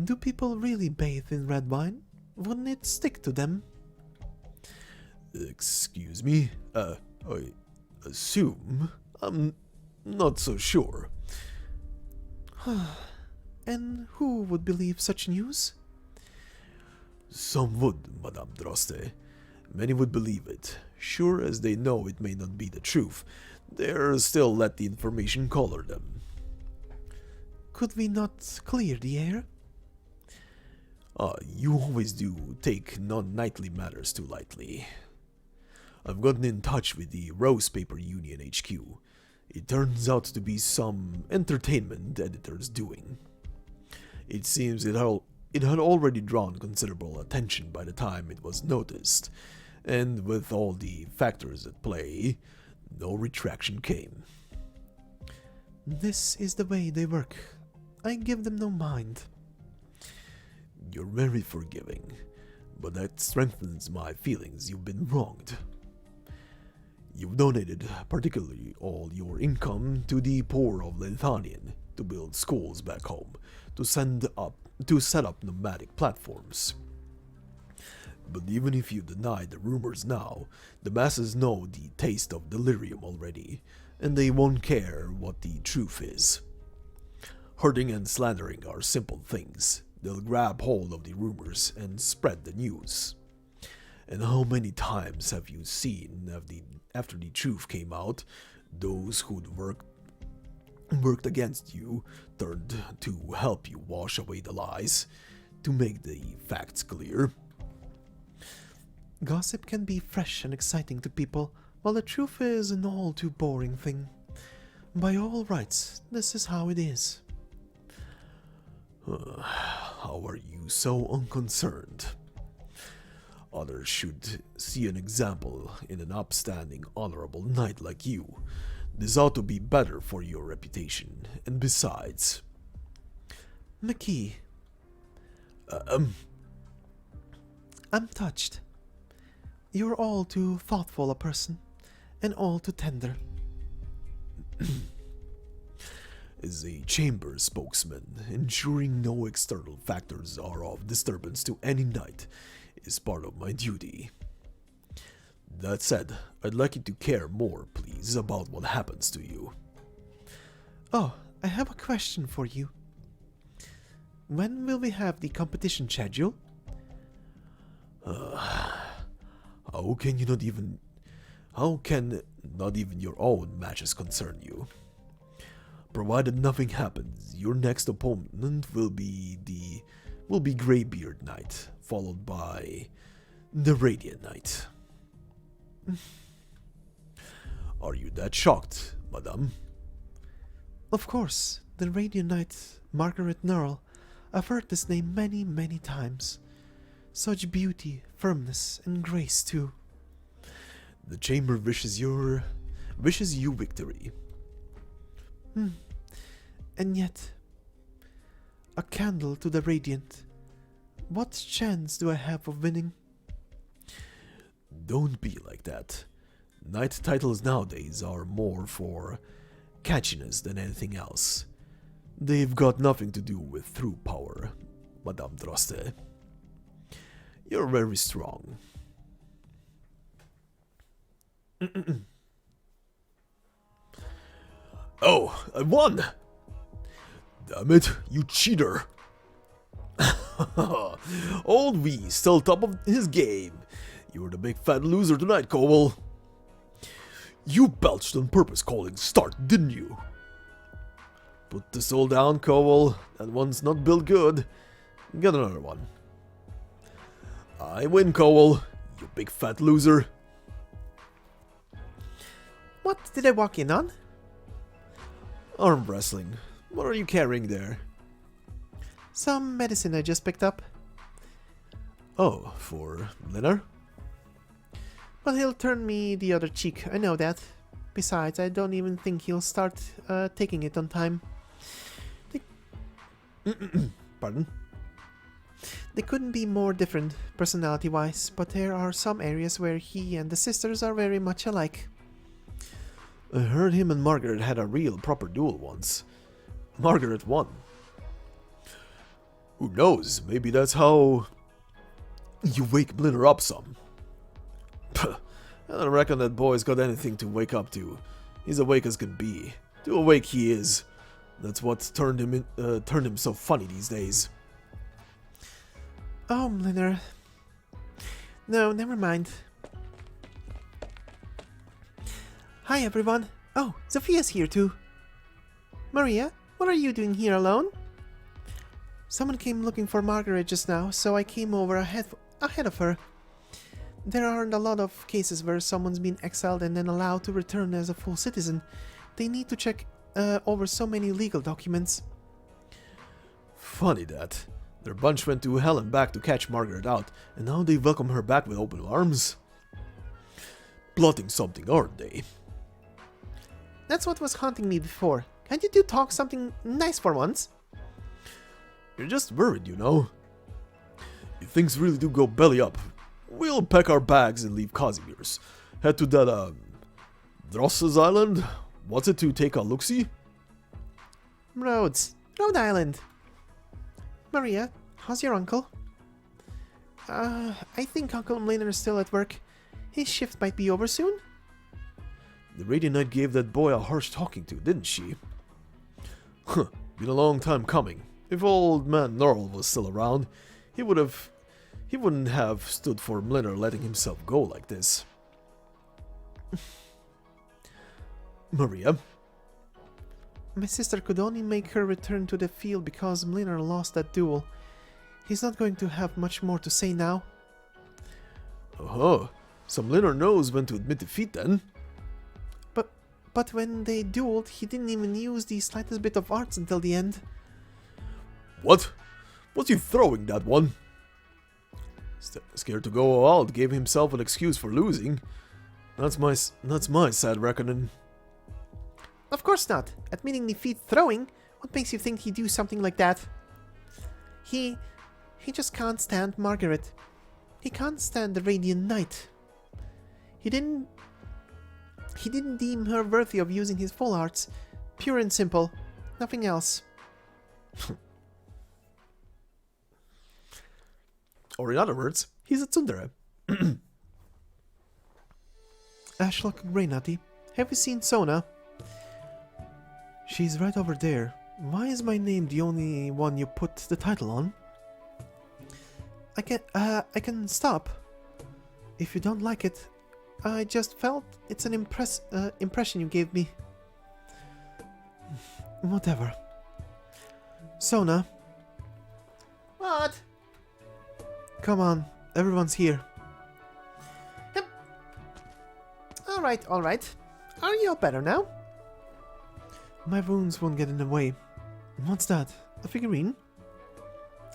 Do people really bathe in red wine? Wouldn't it stick to them? Excuse me? I assume? I'm not so sure. And who would believe such news? Some would, Madame Droste. Many would believe it. Sure as they know it may not be the truth, they'll still let the information color them. Could we not clear the air? You always do take non-knightly matters too lightly. I've gotten in touch with the Rose Paper Union HQ. It turns out to be some entertainment editor's doing. It seems it had already drawn considerable attention by the time it was noticed, and with all the factors at play, no retraction came. This is the way they work. I give them no mind. You're very forgiving, but that strengthens my feelings you've been wronged. You've donated particularly all your income to the poor of Lithanian to build schools back home, to set up nomadic platforms. But even if you deny the rumors now, the masses know the taste of delirium already, and they won't care what the truth is. Hurting and slandering are simple things. They'll grab hold of the rumors and spread the news. And how many times have you seen, after the truth came out, those who'd worked against you turned to help you wash away the lies, to make the facts clear? Gossip can be fresh and exciting to people, while the truth is an all too boring thing. By all rights, this is how it is. How are you so unconcerned? Others should see an example in an upstanding, honorable knight like you. This ought to be better for your reputation, and besides... McKee. I'm touched. You're all too thoughtful a person, and all too tender. As a chamber spokesman, ensuring no external factors are of disturbance to any knight is part of my duty. That said, I'd like you to care more, please, about what happens to you. Oh, I have a question for you. When will we have the competition schedule? How can not even your own matches concern you? Provided nothing happens, your next opponent will be Greybeard Knight, followed by the Radiant Knight. Are you that shocked, madame? Of course, the Radiant Knight, Margaret Nearl. I've heard this name many, many times. Such beauty, firmness, and grace too. The chamber wishes you victory. And yet, a candle to the Radiant. What chance do I have of winning? Don't be like that. Knight titles nowadays are more for catchiness than anything else. They've got nothing to do with true power, Madame Droste. You're very strong. Oh, I won! Damn it, you cheater! Old V still top of his game. You were the big fat loser tonight, Cowell. You belched on purpose calling start, didn't you? Put the soul down, Cowell. That one's not built good. Get another one. I win, Cowell. You big fat loser. What did I walk in on? Arm wrestling. What are you carrying there? Some medicine I just picked up. Oh, for Linnar? But he'll turn me the other cheek, I know that. Besides, I don't even think he'll start taking it on time. Pardon? They couldn't be more different, personality-wise, but there are some areas where he and the sisters are very much alike. I heard him and Margaret had a real proper duel once. Margaret won. Who knows, maybe that's how you wake Mlinner up some. Puh, I don't reckon that boy's got anything to wake up to. He's awake as can be. Too awake he is. That's what's turned him so funny these days. Oh, Mlinner. No, never mind. Hi, everyone. Oh, Sophia's here too. Maria, what are you doing here alone? Someone came looking for Margaret just now, so I came over ahead of her. There aren't a lot of cases where someone's been exiled and then allowed to return as a full citizen. They need to check over so many legal documents. Funny that. Their bunch went to hell and back to catch Margaret out, and now they welcome her back with open arms. Plotting something, aren't they? That's what was haunting me before. Can't you talk something nice for once? You're just worried, you know. If things really do go belly up, we'll pack our bags and leave Casimir's. Head to that, Dross's Island? What's it to take a look-see? Rhode Island. Maria, how's your uncle? I think Uncle Mlinner is still at work. His shift might be over soon. The Radiant Knight gave that boy a harsh talking to, didn't she? Huh, been a long time coming. If old man Nearl was still around, he wouldn't have stood for Mlinner letting himself go like this. Maria? My sister could only make her return to the field because Mlinner lost that duel. He's not going to have much more to say now. Uh-huh. So Mlinner knows when to admit defeat then. But when they dueled, he didn't even use the slightest bit of arts until the end. What? Was he throwing that one? Scared to go out, gave himself an excuse for losing. That's my sad reckoning. Of course not. Admitting defeat throwing? What makes you think he'd do something like that? He just can't stand Margaret. He can't stand the Radiant Knight. He didn't deem her worthy of using his full arts. Pure and simple. Nothing else. Or in other words, he's a tsundere. Ashlock Reynati, have you seen Sona? She's right over there. Why is my name the only one you put the title on? I can stop. If you don't like it, I just felt it's an impression you gave me. Whatever. Sona. What? Come on, everyone's here. Yep. Alright. Are you all better now? My wounds won't get in the way. What's that? A figurine?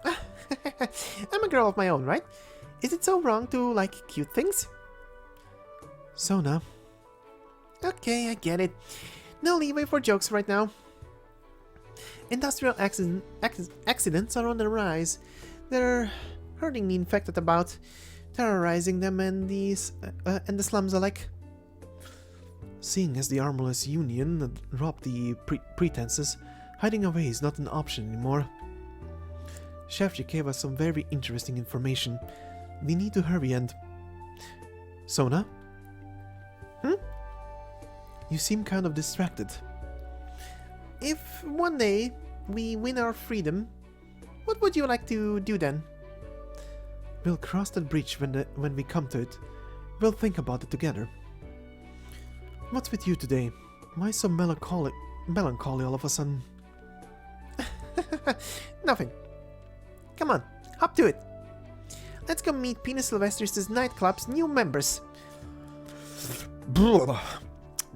I'm a girl of my own, right? Is it so wrong to like cute things? Sona. Okay, I get it. No leeway for jokes right now. Industrial accidents are on the rise. They're hurting the infected about, terrorizing them and the slums alike. Seeing as the Armorless Union dropped the pretenses, hiding away is not an option anymore. Shefji gave us some very interesting information. We need to hurry and... Sona? You seem kind of distracted. If one day we win our freedom, what would you like to do then? We'll cross that bridge when we come to it. We'll think about it together. What's with you today? Why so melancholy all of a sudden? Nothing. Come on, hop to it. Let's go meet Pinus Sylvestries' nightclub's new members.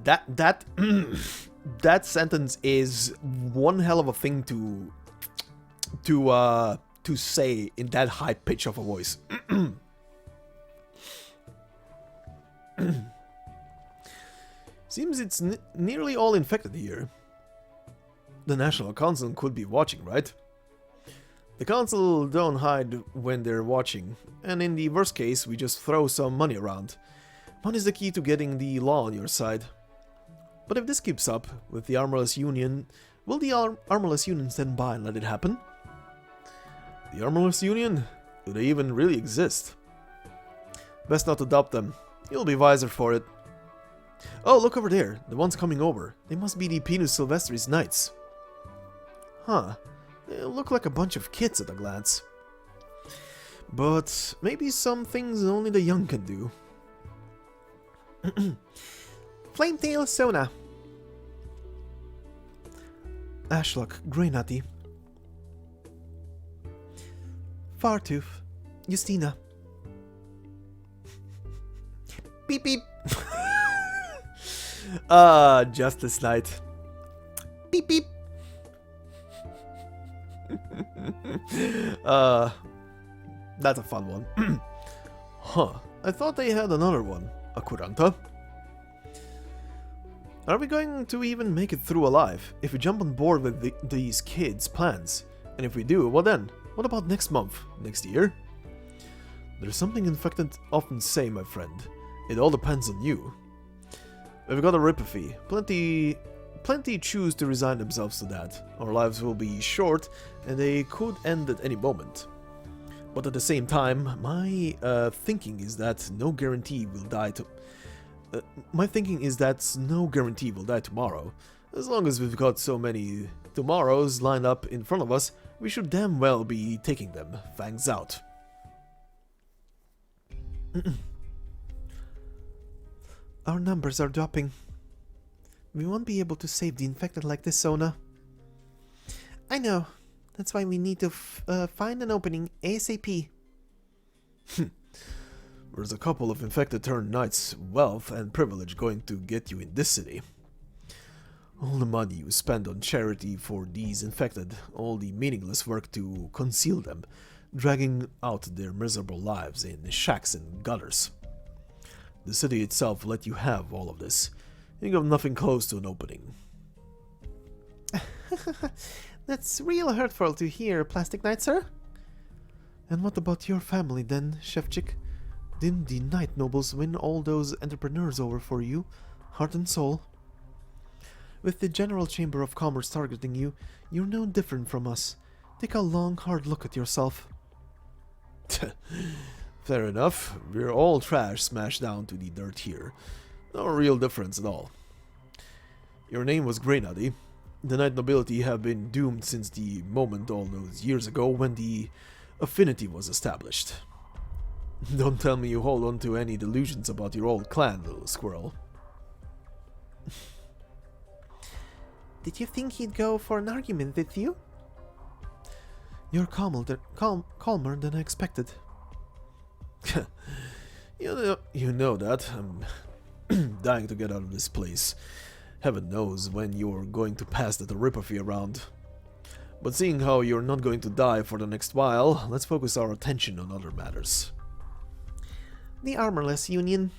That sentence is one hell of a thing to say in that high pitch of a voice. Seems it's nearly all infected here. The National Council could be watching, right? The council don't hide when they're watching, and in the worst case, we just throw some money around. Money's the key to getting the law on your side. But if this keeps up with the Armorless Union, will the Armorless Union stand by and let it happen? The Armorless Union? Do they even really exist? Best not to doubt them. You'll be wiser for it. Oh, look over there. The ones coming over. They must be the Pinus Sylvestries Knights. Huh. They look like a bunch of kids at a glance. But maybe some things only the young can do. Flametail Sona. Ashlock Greynutty. Fartooth. Justina. Beep beep. Justice Knight. Beep beep. That's a fun one. Huh. I thought they had another one. A Kuranta. Are we going to even make it through alive if we jump on board with these kids' plans? And if we do, what then? What about next month? Next year? There's something infected often say, my friend. It all depends on you. We've got a Ripathy. Plenty choose to resign themselves to that. Our lives will be short, and they could end at any moment. But at the same time, my thinking is that no guarantee will die tomorrow. As long as we've got so many tomorrows lined up in front of us, we should damn well be taking them, fangs out. Our numbers are dropping. We won't be able to save the infected like this, Sona. I know. That's why we need to find an opening ASAP. There's a couple of infected turned knights' wealth and privilege going to get you in this city. All the money you spend on charity for these infected, all the meaningless work to conceal them, dragging out their miserable lives in shacks and gutters. The city itself let you have all of this. You got nothing close to an opening. That's real hurtful to hear, Plastic Knight, sir. And what about your family then, Shevchik? Didn't the Knight Nobles win all those entrepreneurs over for you, heart and soul? With the General Chamber of Commerce targeting you, you're no different from us. Take a long, hard look at yourself. Fair enough. We're all trash smashed down to the dirt here. No real difference at all. Your name was Greynutty. The Knight Nobility have been doomed since the moment all those years ago when the affinity was established. Don't tell me you hold on to any delusions about your old clan, little squirrel. Did you think he'd go for an argument with you? You're calmer than I expected. You know that. I'm dying to get out of this place. Heaven knows when you're going to pass that Ripathy around. But seeing how you're not going to die for the next while, let's focus our attention on other matters. The Armorless Union.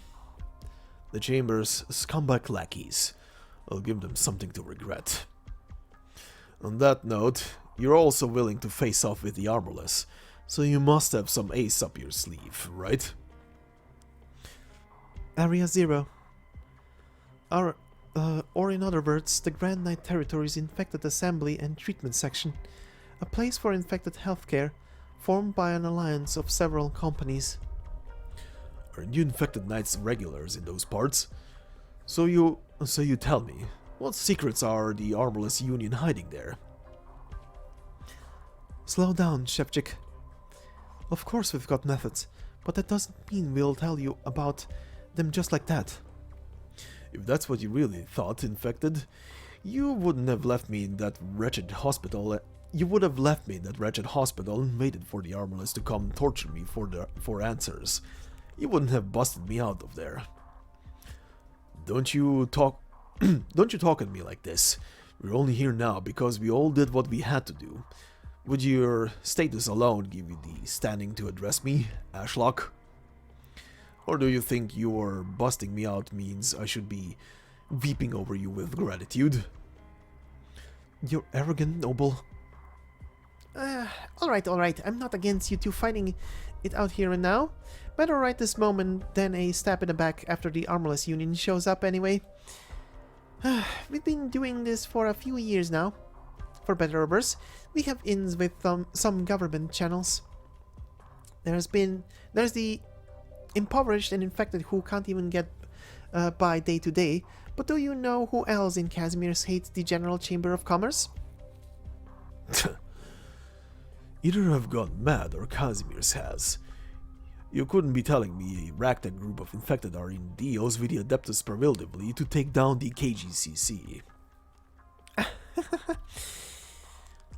The Chamber's scumbag lackeys. I'll give them something to regret. On that note, you're also willing to face off with the Armorless, so you must have some ace up your sleeve, right? Area 0. Or in other words, the Grand Knight Territory's Infected Assembly and Treatment Section, a place for infected healthcare, formed by an alliance of several companies. Aren't you infected knights regulars in those parts? So you tell me, what secrets are the Armorless Union hiding there? Slow down, Shevchik. Of course we've got methods, but that doesn't mean we'll tell you about them just like that. If that's what you really thought, infected, you wouldn't have left me in that wretched hospital. You would have left me in that wretched hospital and waited for the Armorless to come torture me for answers. You wouldn't have busted me out of there. Don't you talk at me like this. We're only here now because we all did what we had to do. Would your status alone give you the standing to address me, Ashlock? Or do you think your busting me out means I should be weeping over you with gratitude? You're arrogant, noble. Alright, I'm not against you two fighting it out here and now. Better right this moment than a stab in the back after the Armorless Union shows up anyway. We've been doing this for a few years now. For better or worse, we have ins with some government channels. There's the impoverished and infected who can't even get by day to day. But do you know who else in Casimir's hates the General Chamber of Commerce? Either I've gone mad or Casimir's has. You couldn't be telling me a ragtag group of infected are in deals with the Adeptus Preventively to take down the KGCC.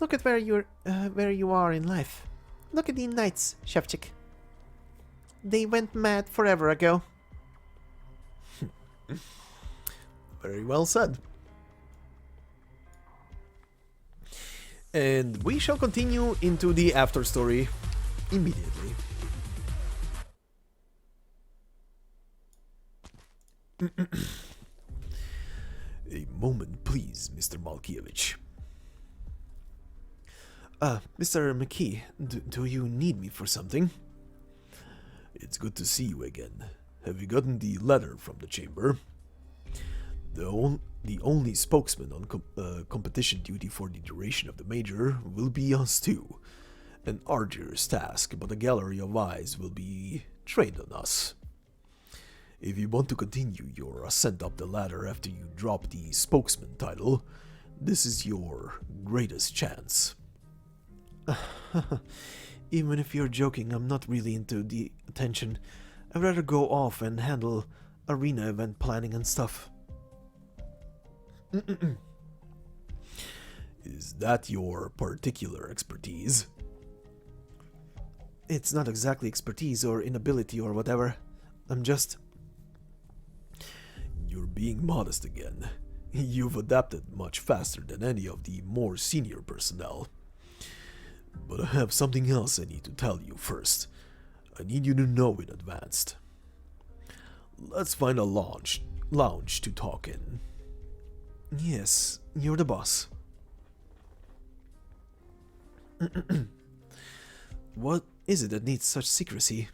Look at where you are in life. Look at the Knights, Shevchik. They went mad forever ago. Very well said. And we shall continue into the after story immediately. A moment, please, Mr. Malkievich. Mr. McKee, do you need me for something? It's good to see you again. Have you gotten the letter from the chamber? The only spokesman on competition duty for the duration of the major will be us two. An arduous task, but a gallery of eyes will be trained on us. If you want to continue your ascent up the ladder after you drop the spokesman title, this is your greatest chance. Even if you're joking, I'm not really into the attention. I'd rather go off and handle arena event planning and stuff. Is that your particular expertise? It's not exactly expertise or inability or whatever. I'm just... You're being modest again. You've adapted much faster than any of the more senior personnel. But I have something else I need to tell you first. I need you to know in advance. Let's find a lounge to talk in. Yes, you're the boss. What is it that needs such secrecy?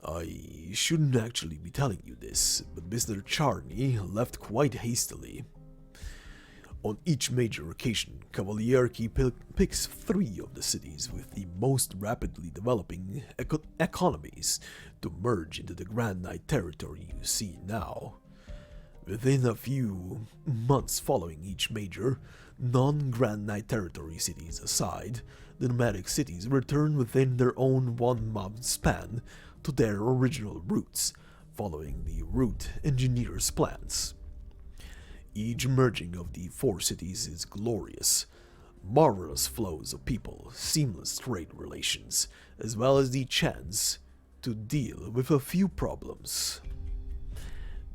I shouldn't actually be telling you this, but Mr. Charney left quite hastily. On each major occasion, Cavalierki picks 3 of the cities with the most rapidly developing economies to merge into the Grand Knight territory you see now. Within a few months following each major, non-Grand Knight territory cities aside, the nomadic cities return within their own 1-month span to their original routes, following the route engineer's plans. Each merging of the 4 cities is glorious. Marvelous flows of people, seamless trade relations, as well as the chance to deal with a few problems.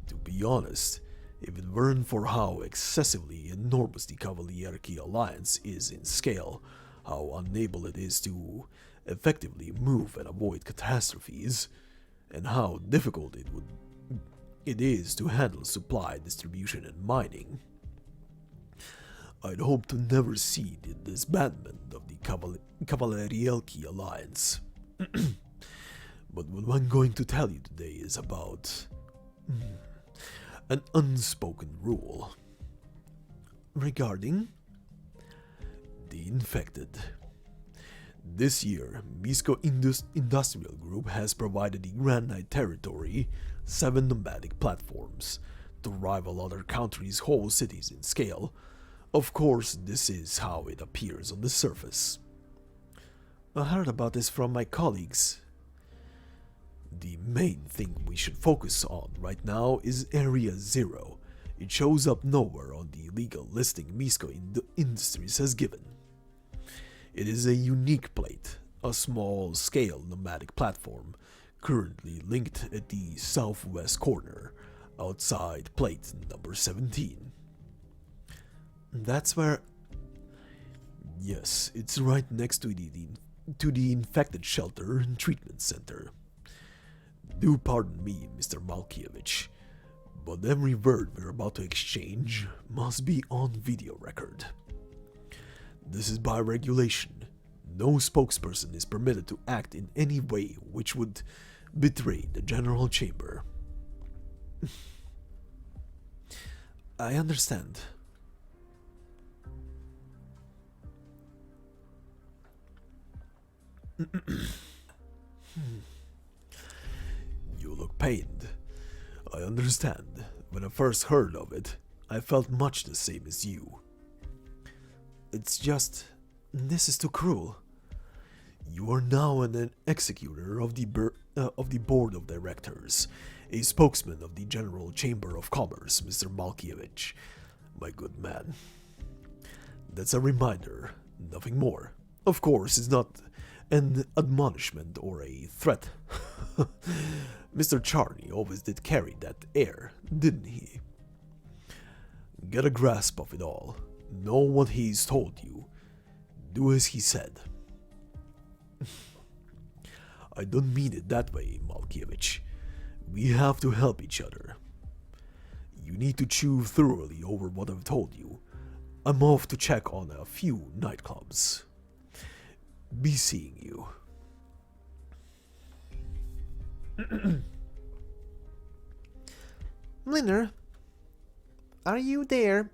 To be honest, if it weren't for how excessively enormous the Cavalierki alliance is in scale, how unable it is to effectively move and avoid catastrophes, and how difficult it is to handle supply distribution and mining, I'd hope to never see the disbandment of the Cavalierki alliance. But what I'm going to tell you today is about an unspoken rule. Regarding? The infected. This year, Misko Industrial Group has provided the Grand Knight territory 7 nomadic platforms to rival other countries' whole cities in scale. Of course, this is how it appears on the surface. I heard about this from my colleagues. The main thing we should focus on right now is Area 0. It shows up nowhere on the legal listing Misko Industries has given. It is a unique plate, a small-scale nomadic platform, currently linked at the southwest corner, outside plate number 17. That's where... Yes, it's right next to the infected shelter and treatment center. Do pardon me, Mr. Malkievich, but every word we're about to exchange must be on video record. This is by regulation. No spokesperson is permitted to act in any way which would betray the General Chamber. I understand. You look pained. I understand. When I first heard of it, I felt much the same as you. It's just, this is too cruel. You are now an executor of the board of directors, a spokesman of the General Chamber of Commerce, Mr. Malkiewicz, my good man. That's a reminder, nothing more. Of course, it's not an admonishment or a threat. Mr. Charney always did carry that air, didn't he? Get a grasp of it all. Know what he's told you. Do as he said. I don't mean it that way, Malkiewicz. We have to help each other. You need to chew thoroughly over what I've told you. I'm off to check on a few nightclubs. Be seeing you. Mlinner, are you there?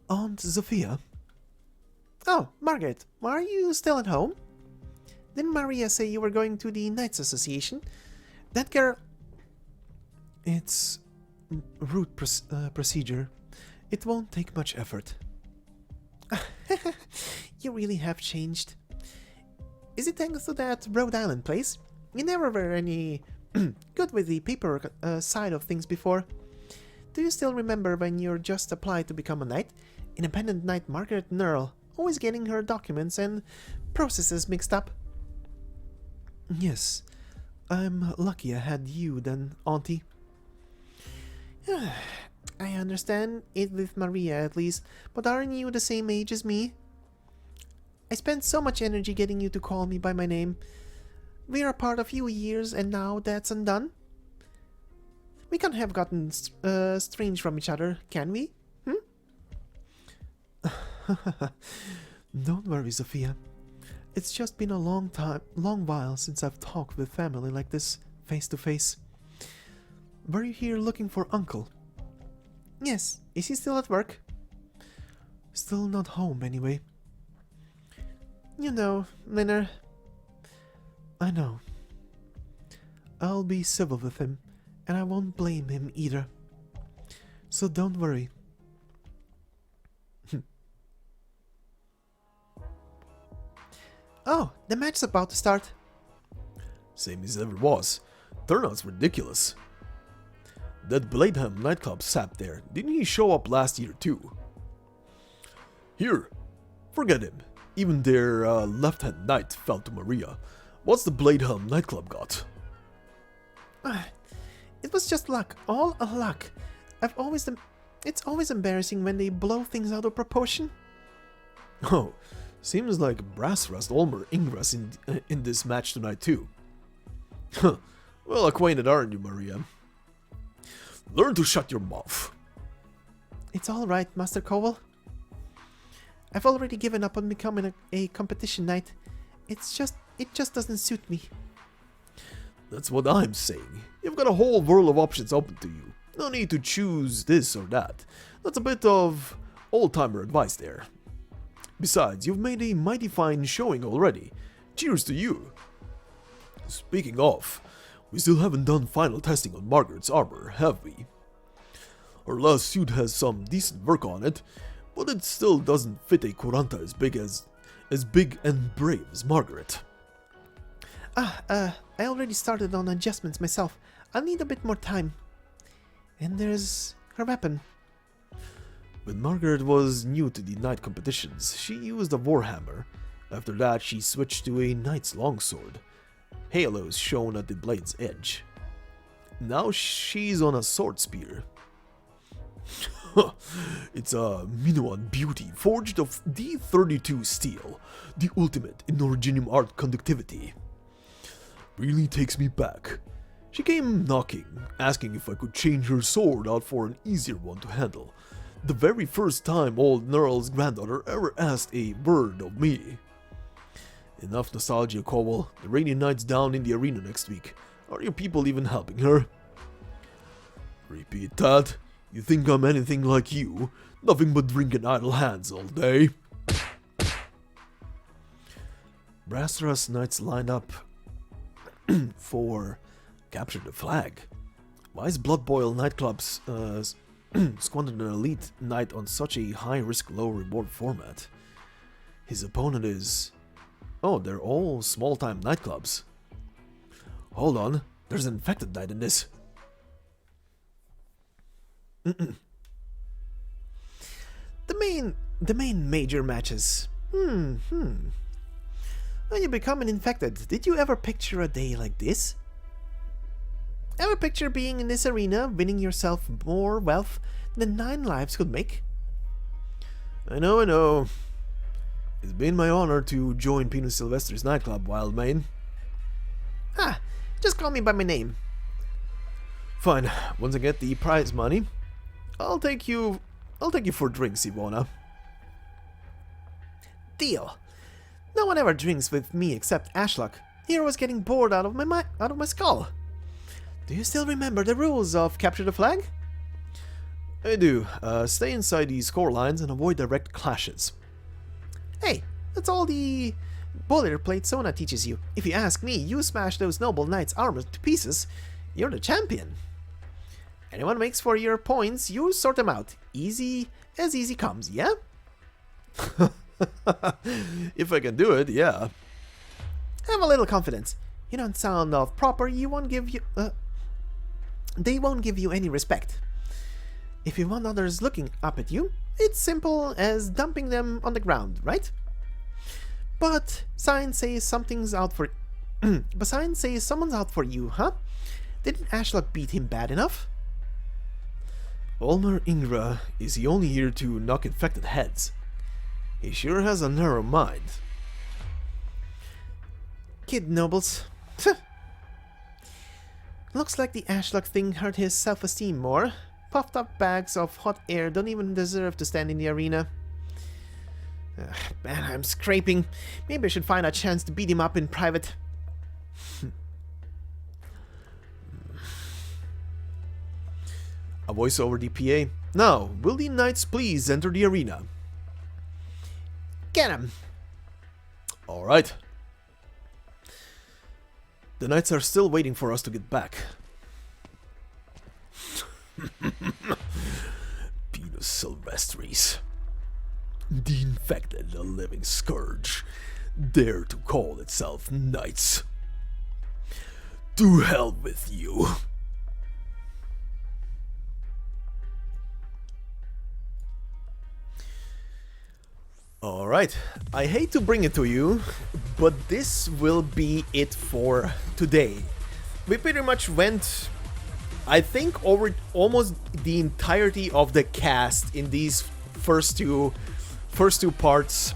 Aunt Sophia? Oh, Margaret, are you still at home? Didn't Maria say you were going to the Knights Association? That girl... It's route procedure. It won't take much effort. You really have changed. Is it thanks to that Rhode Island place? You never were any good with the paperwork side of things before. Do you still remember when you just applied to become a knight? Independent knight Margaret Nearl, always getting her documents and processes mixed up. Yes, I'm lucky I had you then, Auntie. I understand it with Maria at least, but aren't you the same age as me? I spent so much energy getting you to call me by my name. We're apart a few years and now that's undone. We can't have gotten strange from each other, can we? Don't worry, Sophia. It's just been a long while since I've talked with family like this, face to face. Were you here looking for Uncle? Yes. Is he still at work? Still not home, anyway. You know, Mlinner. I know. I'll be civil with him, and I won't blame him either. So don't worry. Oh, the match's about to start. Same as ever was. Turnout's ridiculous. That Bladeham nightclub sap there, didn't he show up last year too? Here, forget him. Even their left-hand knight fell to Maria. What's the Bladeham nightclub got? It was just luck, all a luck. It's always embarrassing when they blow things out of proportion. Oh, seems like Brass Rust Olmer Ingress in this match tonight too. Huh, well acquainted aren't you, Maria? Learn to shut your mouth. It's alright, Master Cowell. I've already given up on becoming a competition knight. It just doesn't suit me. That's what I'm saying. You've got a whole world of options open to you. No need to choose this or that. That's a bit of old-timer advice there. Besides, you've made a mighty fine showing already. Cheers to you. Speaking of, we still haven't done final testing on Margaret's armor, have we? Her last suit has some decent work on it, but it still doesn't fit a Kuranta as big and brave as Margaret. I already started on adjustments myself. I'll need a bit more time. And there's her weapon. When Margaret was new to the knight competitions, she used a warhammer. After that, she switched to a knight's longsword. Halos shown at the blade's edge. Now she's on a sword spear. It's a Minoan beauty forged of D32 steel, the ultimate in Originium art conductivity. Really takes me back. She came knocking, asking if I could change her sword out for an easier one to handle. The very first time old Nearl's granddaughter ever asked a word of me. Enough nostalgia, Cowell. The Radiant Knight's down in the arena next week. Are your people even helping her? Repeat that. You think I'm anything like you? Nothing but drinking idle hands all day. Brasterous Knights lined up for capture the flag. Why is Blood Boil nightclubs squandered an elite knight on such a high-risk, low-reward format? His opponent is... Oh, they're all small-time nightclubs. Hold on, there's an infected knight in this. The main major matches. When you become an infected, did you ever picture a day like this? Ever picture being in this arena, winning yourself more wealth than 9 lives could make? I know. It's been my honor to join Pinus Sylvestries nightclub, Wildmane. Just call me by my name. Fine, once I get the prize money, I'll take you for drinks, Ivona. Deal. No one ever drinks with me except Ashlock. Here I was getting bored out of my skull. Do you still remember the rules of capture the flag? I do. Stay inside the score lines and avoid direct clashes. Hey, that's all the boilerplate Sona teaches you. If you ask me, you smash those noble knights' armor to pieces, you're the champion. Anyone makes for your points, you sort them out. Easy as easy comes, yeah? If I can do it, yeah. Have a little confidence. You don't sound off proper, they won't give you any respect. If you want others looking up at you, it's simple as dumping them on the ground, right? But science says something's out for... but science says someone's out for you, huh? Didn't Ashlock beat him bad enough? Olmer Ingra, is he only here to knock infected heads? He sure has a narrow mind. Kid nobles. Looks like the Ashlock thing hurt his self-esteem more. Puffed up bags of hot air don't even deserve to stand in the arena. Man, I'm scraping. Maybe I should find a chance to beat him up in private. A voice over the PA. Now, will the knights please enter the arena? Get him! Alright. The knights are still waiting for us to get back. Pinus Sylvestries. The infected, a living scourge, dare to call itself knights. To hell with you. Alright, I hate to bring it to you, but this will be it for today. We pretty much went, I think, over almost the entirety of the cast in these first two parts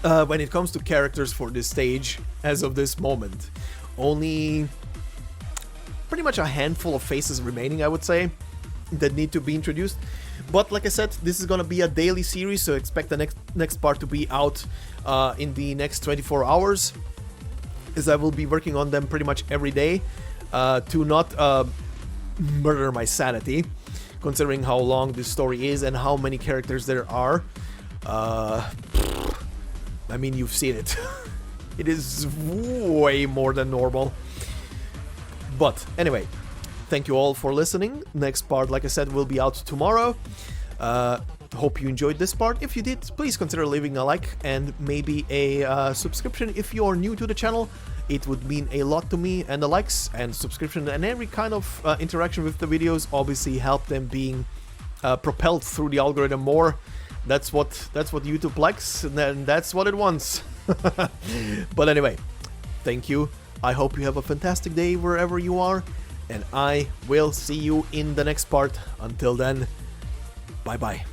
when it comes to characters for this stage as of this moment. Only pretty much a handful of faces remaining, I would say, that need to be introduced. But like I said, this is gonna be a daily series, so expect the next part to be out in the next 24 hours, as I will be working on them pretty much every day to not murder my sanity, considering how long this story is and how many characters there are. I mean, you've seen it. It is way more than normal. But anyway, thank you all for listening. Next part, like I said, will be out tomorrow. Hope you enjoyed this part. If you did, please consider leaving a like and maybe a subscription if you are new to the channel. It would mean a lot to me, and the likes and subscription and every kind of interaction with the videos obviously help them being propelled through the algorithm more. That's what YouTube likes, and that's what it wants. But anyway, thank you. I hope you have a fantastic day wherever you are, and I will see you in the next part. Until then, bye bye.